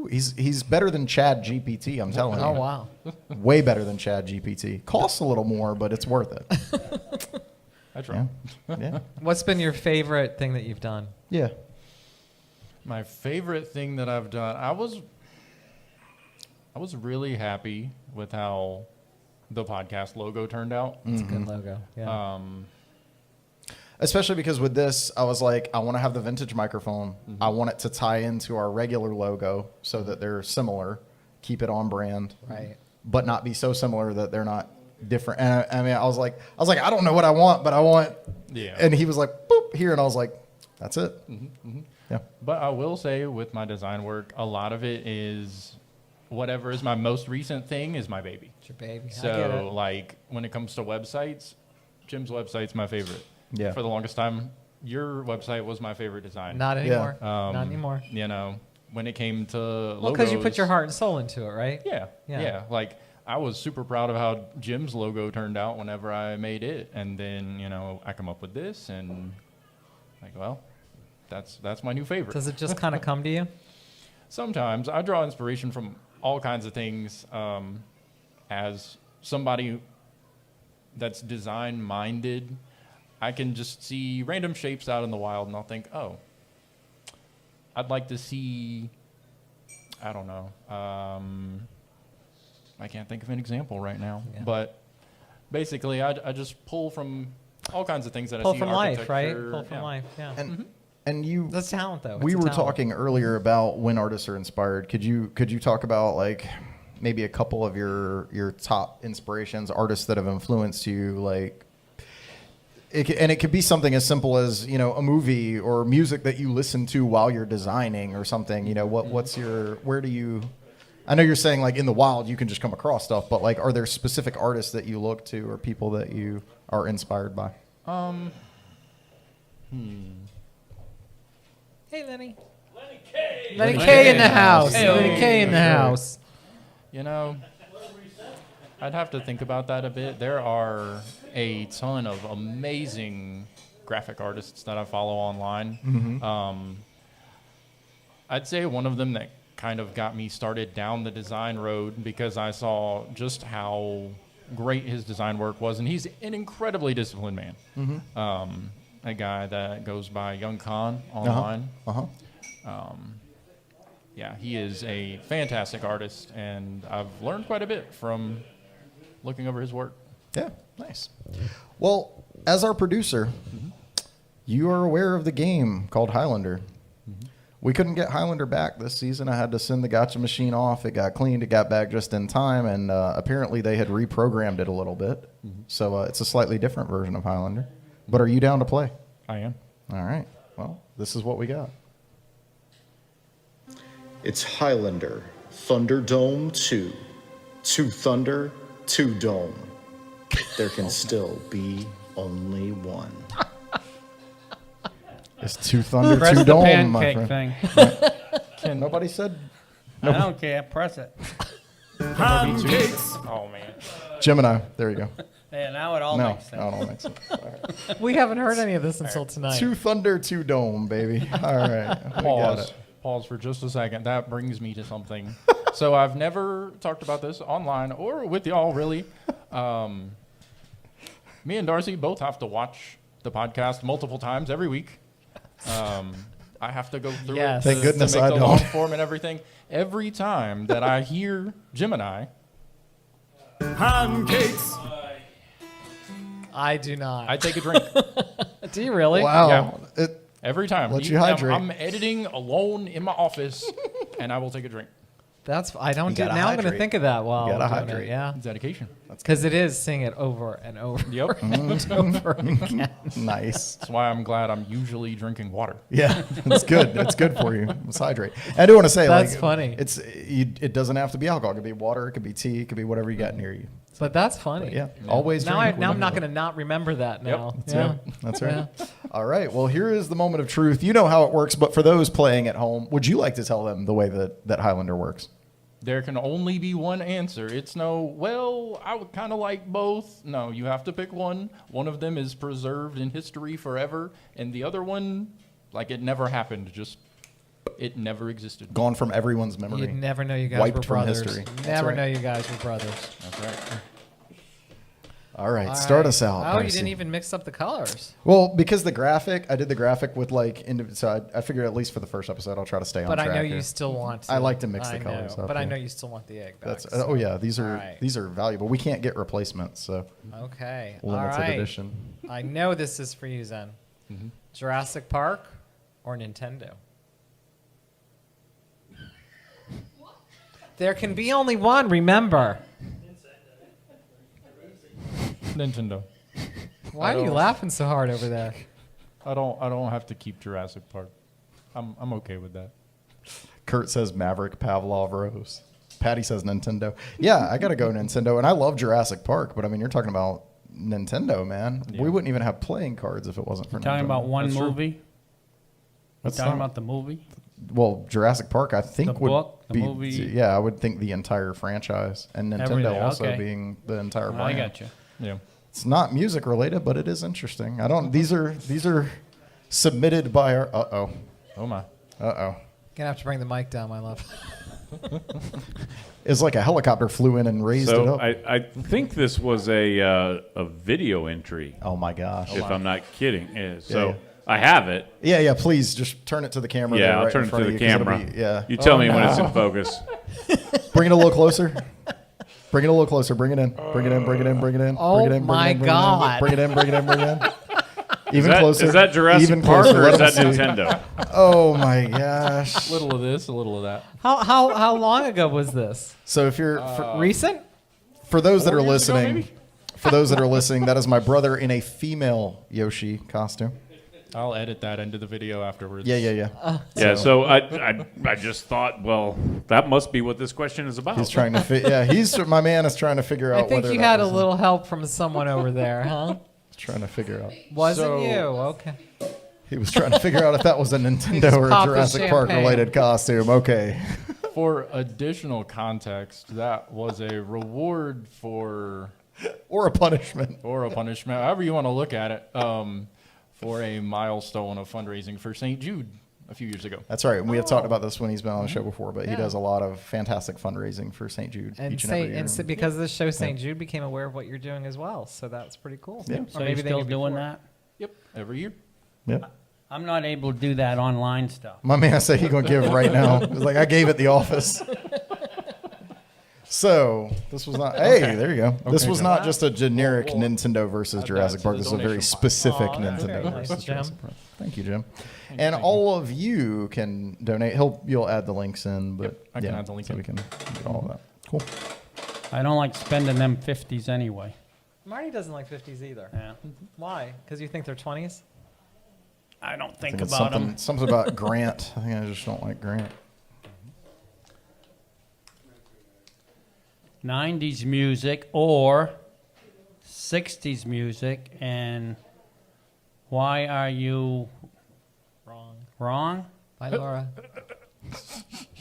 He's better than Chad GPT, I'm telling you. Oh wow. Way better than Chad GPT. Costs a little more, but it's worth it. I try. Yeah. What's been your favorite thing that you've done? Yeah. My favorite thing that I've done, I was really happy with how the podcast logo turned out. It's a good logo. Yeah. Especially because with this, I was like, I want to have the vintage microphone. I want it to tie into our regular logo so that they're similar, keep it on brand, Right. but not be so similar that they're not different. And I mean, I was like, I don't know what I want, but I want. Yeah. And he was like, boop, here, and I was like, that's it. Yeah. But I will say with my design work, a lot of it is whatever is my most recent thing is my baby. It's your baby. I get So it. like when it comes to websites, Jim's website's my favorite. Yeah. For the longest time, your website was my favorite design. Not anymore. Not Um, anymore. You know, when it came to logos. Well, because you put your heart and soul into it, right? Yeah, Yeah. yeah. Like I was super proud of how Jim's logo turned out whenever I made it, and then you know I come up with this, and like, well, that's my new favorite. Does it just kind of come to you? Sometimes I draw inspiration from all kinds of things. As somebody that's design minded, I can just see random shapes out in the wild, and I'll think, oh, I'd like to see. I don't know. I can't think of an example right now, Yeah. but basically, I just pull from all kinds of things that Pull I see. from life, right? architecture, Pull from yeah. life. Yeah. And you, That's talent, though. we It's a were talent. talking earlier about when artists are inspired. Could you talk about like maybe a couple of your top inspirations, artists that have influenced you, like? And it could be something as simple as, you know, a movie or music that you listen to while you're designing or something. You know, what's your, where do you, I know you're saying like in the wild you can just come across stuff, but like are there specific artists that you look to or people that you are inspired by? Hey, Lenny. Lenny K in the house. Lenny K in the house. You know, I'd have to think about that a bit. There are a ton of amazing graphic artists that I follow online. I'd say one of them that kind of got me started down the design road because I saw just how great his design work was, and he's an incredibly disciplined man. A guy that goes by Young Khan online. Yeah, he is a fantastic artist, and I've learned quite a bit from looking over his work. Yeah, nice. Well, as our producer, you are aware of the game called Highlander. We couldn't get Highlander back this season. I had to send the gotcha machine off. It got cleaned. It got back just in time, and apparently they had reprogrammed it a little bit. So it's a slightly different version of Highlander. But are you down to play? I am. All right. Well, this is what we got. It's Highlander, Thunderdome 2. 2 Thunder, 2 Dome. There can still be only one. It's 2 Thunder, Press 2 the Dome, my pancake friend. thing. Nobody said. I don't care. Press it. Pancakes. Oh, man. Gemini. There you go. Yeah, now it all No, makes no, sense. it don't make sense. All right. We haven't heard any of this until tonight. 2 Thunder, 2 Dome, baby. All right. We got Pause. it. Pause for just a second. That brings me to something. So I've never talked about this online or with y'all, really. Me and Darcy both have to watch the podcast multiple times every week. I have to go through Yes. it Thank goodness to make I the don't. long form and everything. Every time that I hear Gemini, Pancakes. I do not. I take a drink. Do you really? Wow. It, Every time. Let you hydrate. I'm editing alone in my office, and I will take a drink. That's. I don't You do. gotta Now I'm going to hydrate. think of that while You gotta I'm doing hydrate. it. Yeah. Dedication. Because it is sing it over and over Yep. and over again. nice. That's why I'm glad I'm usually drinking water. Yeah, it's good. It's good for you. Let's hydrate. I do want to say, That's like, funny. It doesn't have to be alcohol. It could be water. It could be tea. It could be whatever you got near you. But that's funny. But yeah, always. Now, drink now I'm not whenever. going to not remember that now. Yep. Yeah. That's right. All right. Well, here is the moment of truth. You know how it works, but for those playing at home, would you like to tell them the way that Highlander works? There can only be one answer. It's no, well, I would kind of like both. No, you have to pick one. One of them is preserved in history forever, and the other one, like it never happened. Just, it never existed. Gone from everyone's memory. You'd never know you guys Wiped were from brothers. history. That's Never right. know you guys were brothers. That's right. All right. All Start right. us out. Oh, you Darcy. didn't even mix up the colors. Well, because I did the graphic with like, so I figured at least for the first episode, I'll try to stay on But track I know here. you still want to. I like to mix the I colors know, up, But I yeah. know you still want the egg back. That's so- oh yeah, these All are right. these are valuable. We can't get replacements, so Okay. All limited right. edition. I know this is for you, Zen. Jurassic Park or Nintendo? There can be only one, remember. Nintendo. Why are you laughing so hard over there? I don't have to keep Jurassic Park. I'm okay with that. Kurt says Maverick Pavlov Rose. Patty says Nintendo. Yeah, I got to go Nintendo. And I love Jurassic Park, but I mean, you're talking about Nintendo, man. Yeah. We wouldn't even have playing cards if it wasn't for Nintendo. Talking about one That's true. movie? That's Talking not- about the movie? Well, Jurassic Park, I think The would book, the be. movie? Yeah, I would think the entire franchise, and Nintendo Everything, also okay. being the entire brand. I got you. Yeah. It's not music related, but it is interesting. I don't. These are submitted by our. Oh my. Gonna have to bring the mic down, my love. It's like a helicopter flew in and raised it So up. I think this was a video entry, Oh my gosh. if I'm not kidding. Yeah, Yeah, so yeah. I have it. Yeah. Please just turn it to the camera. Yeah, there, I'll right turn in it front to of the you, 'cause it'll camera. be- yeah. You tell me when it's in focus. Bring it a little closer. Bring it a little closer. Bring it in. Bring it in. Bring it in. Bring it in. Oh bring it in, bring my it in, bring God. Bring it in. Bring it in. Bring it in. Even Is that, closer. is that Jurassic Even Park closer. or is Let that 'em see. Nintendo? Oh my gosh. A little of this, a little of that. How long ago was this? So if you're Recent? for those that 4 are years ago, listening, maybe? for those that are listening, that is my brother in a female Yoshi costume. I'll edit that into the video afterwards. Yeah. Yeah, so I just thought, well, that must be what this question is about. He's trying to my man is trying to figure out I think whether you that had a was little help from someone over there, huh? trying to figure out. Wasn't So- you? Okay. He was trying to figure out if that was a Nintendo or a popped the Jurassic Park champagne. related costume. Okay. For additional context, that was a reward for Or a punishment. or a punishment, however you want to look at it, for a milestone of fundraising for St. Jude a few years ago. That's right. And we have talked about this when he's been on the show before, but he Yeah. does a lot of fantastic fundraising for St. Jude And each and every year. because of this show, St. Jude became aware of what you're doing as well. So that's pretty cool. Yeah. Or So you're maybe they still knew doing before. that? Yep, every year. Yeah. I'm not able to do that online stuff. My man said he gonna give right now. He's like, I gave at the office. So this was not. Hey, there you go. This was not just a generic Nintendo versus Jurassic to Park. the This is a very donation box. specific Aw, that's very Nintendo nice, versus Jim. Jurassic Park. Thank you, Jim. And all of you can donate. You'll add the links in, but Yep, I can add the link so in. we can get all of that. Cool. I don't like spending them 50s anyway. Marty doesn't like 50s either. Yeah. Why? Because you think they're 20s? I don't I think think it's about them. something about Grant. I think I just don't like Grant. 90s music or 60s music, and why are you Wrong. wrong? Bye, Laura.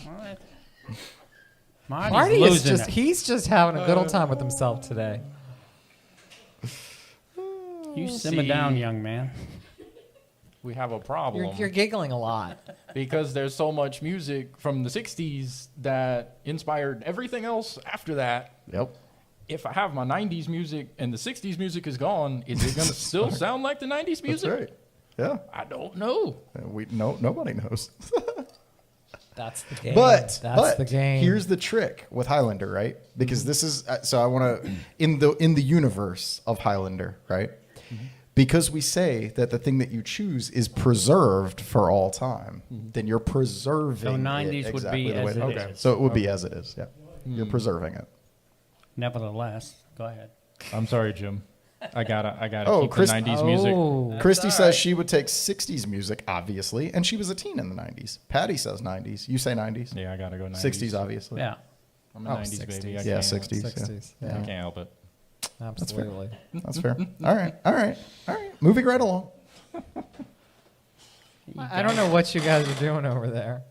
What? Marty's Marty is losing just, it. he's just having a good old time with himself today. You simmer down, young man. We have a problem You're giggling a lot. because there's so much music from the 60s that inspired everything else after that. Yep. If I have my 90s music and the 60s music is gone, is it going to still sound like the 90s music? That's right. Yeah. I don't know. Nobody knows. That's the game. But That's the game. Here's the trick with Highlander, right? Because this is so I want to in the universe of Highlander, right? Because we say that the thing that you choose is preserved for all time, then you're preserving. So 90s it would exactly be the way as that it is. is. So it would be as it is. Yeah, you're preserving it. Nevertheless, go ahead. I'm sorry, Jim. I gotta Oh, keep Chris- the 90s music. Oh. Christy says she would take 60s music, obviously, and she was a teen in the 90s. Patty says 90s. You say 90s. Yeah, I gotta go 90s. 60s, obviously. Yeah. I'm a Oh, 90s baby. 60s. I Yeah, can't- 60s. 60s. I Yeah, can't help it. absolutely. That's fair. All right. Moving right along. I don't know what you guys are doing over there.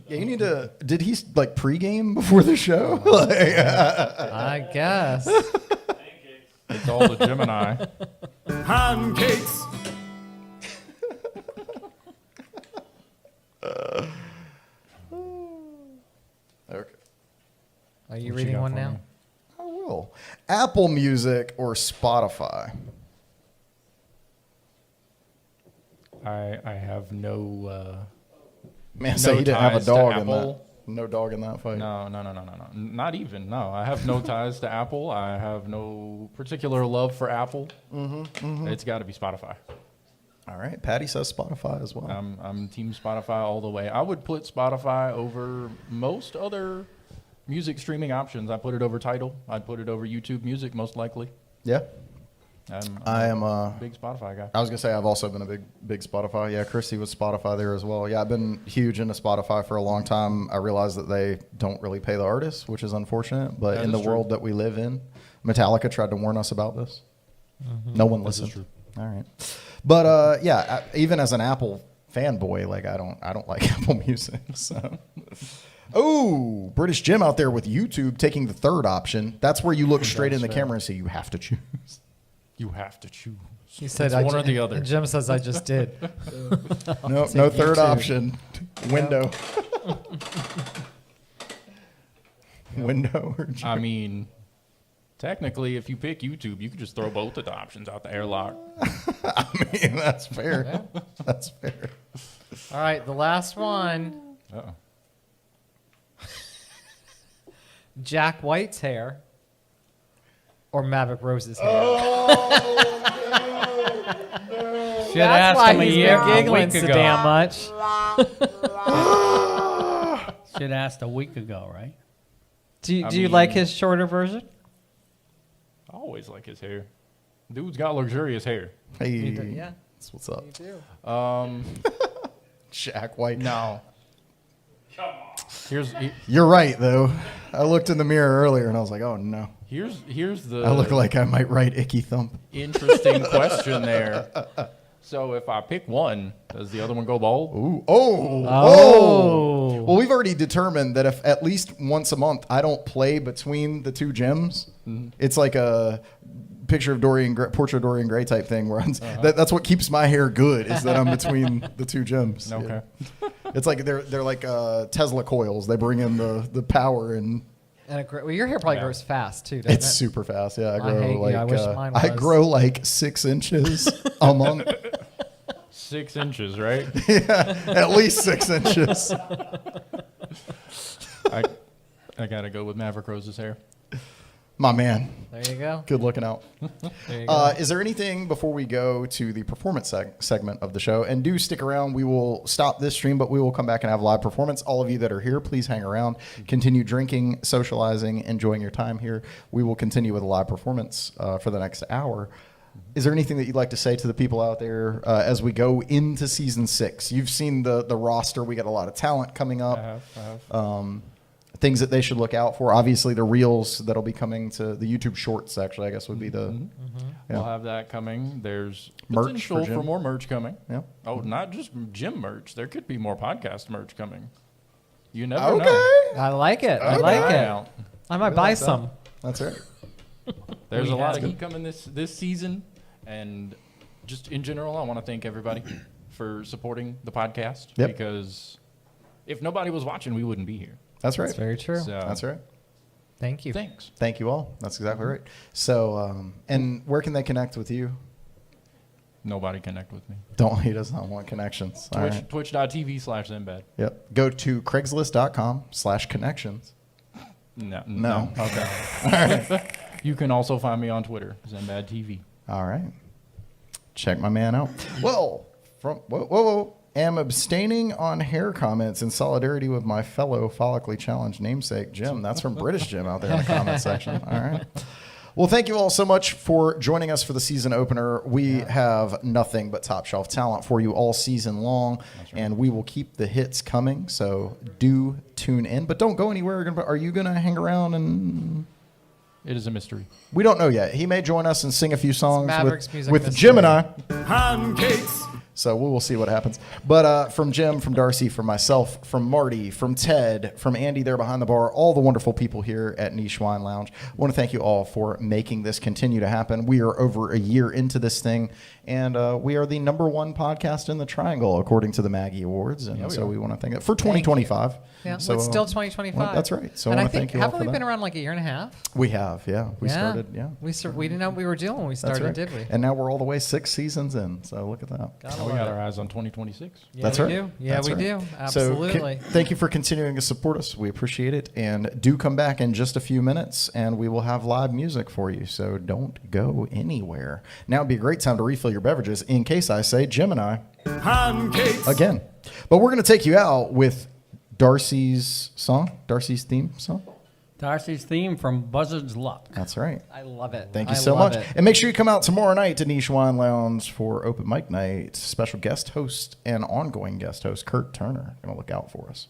Yeah, you need to. Did he like pregame before the show? I guess. It's all the Gemini. Pancakes. Okay, Are you What you reading got one for now? me? I will. Apple Music or Spotify? I have no Man, say No he didn't have a ties to dog in that. Apple. No dog in that fight. no. Not even. No, I have no ties to Apple. I have no particular love for Apple. It's got to be Spotify. All right. Patty says Spotify as well. I'm team Spotify all the way. I would put Spotify over most other music streaming options. I put it over Tidal. I'd put it over YouTube Music most likely. Yeah. I am a big Spotify guy. I was gonna say I've also been a big Spotify. Yeah, Chrissy was Spotify there as well. Yeah, I've been huge into Spotify for a long time. I realize that they don't really pay the artists, which is unfortunate. But in the world that we live in, Metallica tried to warn us about this. No one listened. All right, but yeah, even as an Apple fanboy, like I don't like Apple Music. So, oh, British Jim out there with YouTube taking the third option. That's where you look straight in the camera and say you have to choose. You have to choose. He said it's one or the other. And Jim says I just did. No third option. Window. Window. Or I mean, technically, if you pick YouTube, you could just throw both of the options out the airlock. I mean, that's fair. Yeah. That's fair. All right, the last one. Uh-oh. Jack White's hair or Maverick Rose's hair? Should That's ask why him he's a been giggling week so ago. damn much. Should asked a week ago, right? Do you like his shorter version? I always like his hair. Dude's got luxurious hair. Hey, Yeah. that's what's up. You do. Jack White. No. You're right, though. I looked in the mirror earlier and I was like, oh no. Here's the. I look like I might write Icky Thump. Interesting question there. So if I pick one, does the other one go bald? Ooh. Oh. Well, we've already determined that if at least once a month I don't play between the two gems, it's like a picture of portrait of Dorian Gray type thing where that's what keeps my hair good is that I'm between the two gems. Okay. Yeah. It's like they're like Tesla coils. They bring in the power and well, your hair probably grows fast too, doesn't it? it's super fast. Yeah, I hate you. I wish mine I was. grow like 6 inches a month. 6 inches, right? Yeah, at least 6 inches. I gotta go with Maverick Rose's hair. My man. There you go. Good looking out. There you go. Is there anything before we go to the performance segment of the show? And do stick around. We will stop this stream, but we will come back and have live performance. All of you that are here, please hang around. Continue drinking, socializing, enjoying your time here. We will continue with a live performance for the next hour. Is there anything that you'd like to say to the people out there as we go into season 6? You've seen the roster. We got a lot of talent coming up. I have. Things that they should look out for. Obviously, the reels that'll be coming to the YouTube Shorts, actually, I guess would be the... We'll have that coming. There's Merch potential for for more merch coming. Yeah. Oh, not just gym merch. There could be more podcast merch coming. You never know. I like it. I Okay. like it. Out. I might buy some. That's right. There's We a lot have of heat coming this season, and just in general, I want to thank everybody for supporting the podcast. Yep. Because if nobody was watching, we wouldn't be here. That's right. That's very true. So, That's right. Thank you. Thanks. Thank you all. That's exactly right. So, and where can they connect with you? Nobody connect with me. He does not want connections. All right. Twitch.tv/Zenbad. Yep. Go to Craigslist.com/connections. No. Okay. You can also find me on Twitter, Zenbad TV. All right. Check my man out. Well, whoa. Am abstaining on hair comments in solidarity with my fellow follically challenged namesake, Jim. That's from British Jim out there in the comment section. All right. Well, thank you all so much for joining us for the season opener. We have nothing but top shelf talent for you all season long, and we will keep the hits coming. So do tune in, but don't go anywhere. Are you going to hang around and... It is a mystery. We don't know yet. He may join us and sing a few songs Maverick's music with mystery. Jim and I. Pancakes. So we will see what happens. But from Jim, from Darcy, from myself, from Marty, from Ted, from Andy there behind the bar, all the wonderful people here at Niche Wine Lounge, I want to thank you all for making this continue to happen. We are over a year into this thing, and we are the #1 podcast in the Triangle, according to the Maggie Awards. And so we want to thank it for 2025. Yeah, so it's still 2025. well, that's right. So and I I want to think, thank you all haven't for we that. been around like a year and a half? We have, yeah. We started, yeah. We didn't know what we were doing when we That's started, right. did we? And now we're all the way 6 seasons in. So look at that. Gotta we got our eyes on 2026. Yeah, That's we right. do. Yeah, That's we right. do. So, Absolutely. thank you for continuing to support us. We appreciate it. And do come back in just a few minutes, and we will have live music for you. So don't go anywhere. Now would be a great time to refill your beverages in case I say Gemini Pancakes. again. But we're going to take you out with Darcy's theme song. Darcy's theme from Buzzard's Luck. That's right. I love it. Thank you I so love much. it. And make sure you come out tomorrow night to Niche Wine Lounge for open mic night. Special guest host and ongoing guest host Kurt Turner going to look out for us.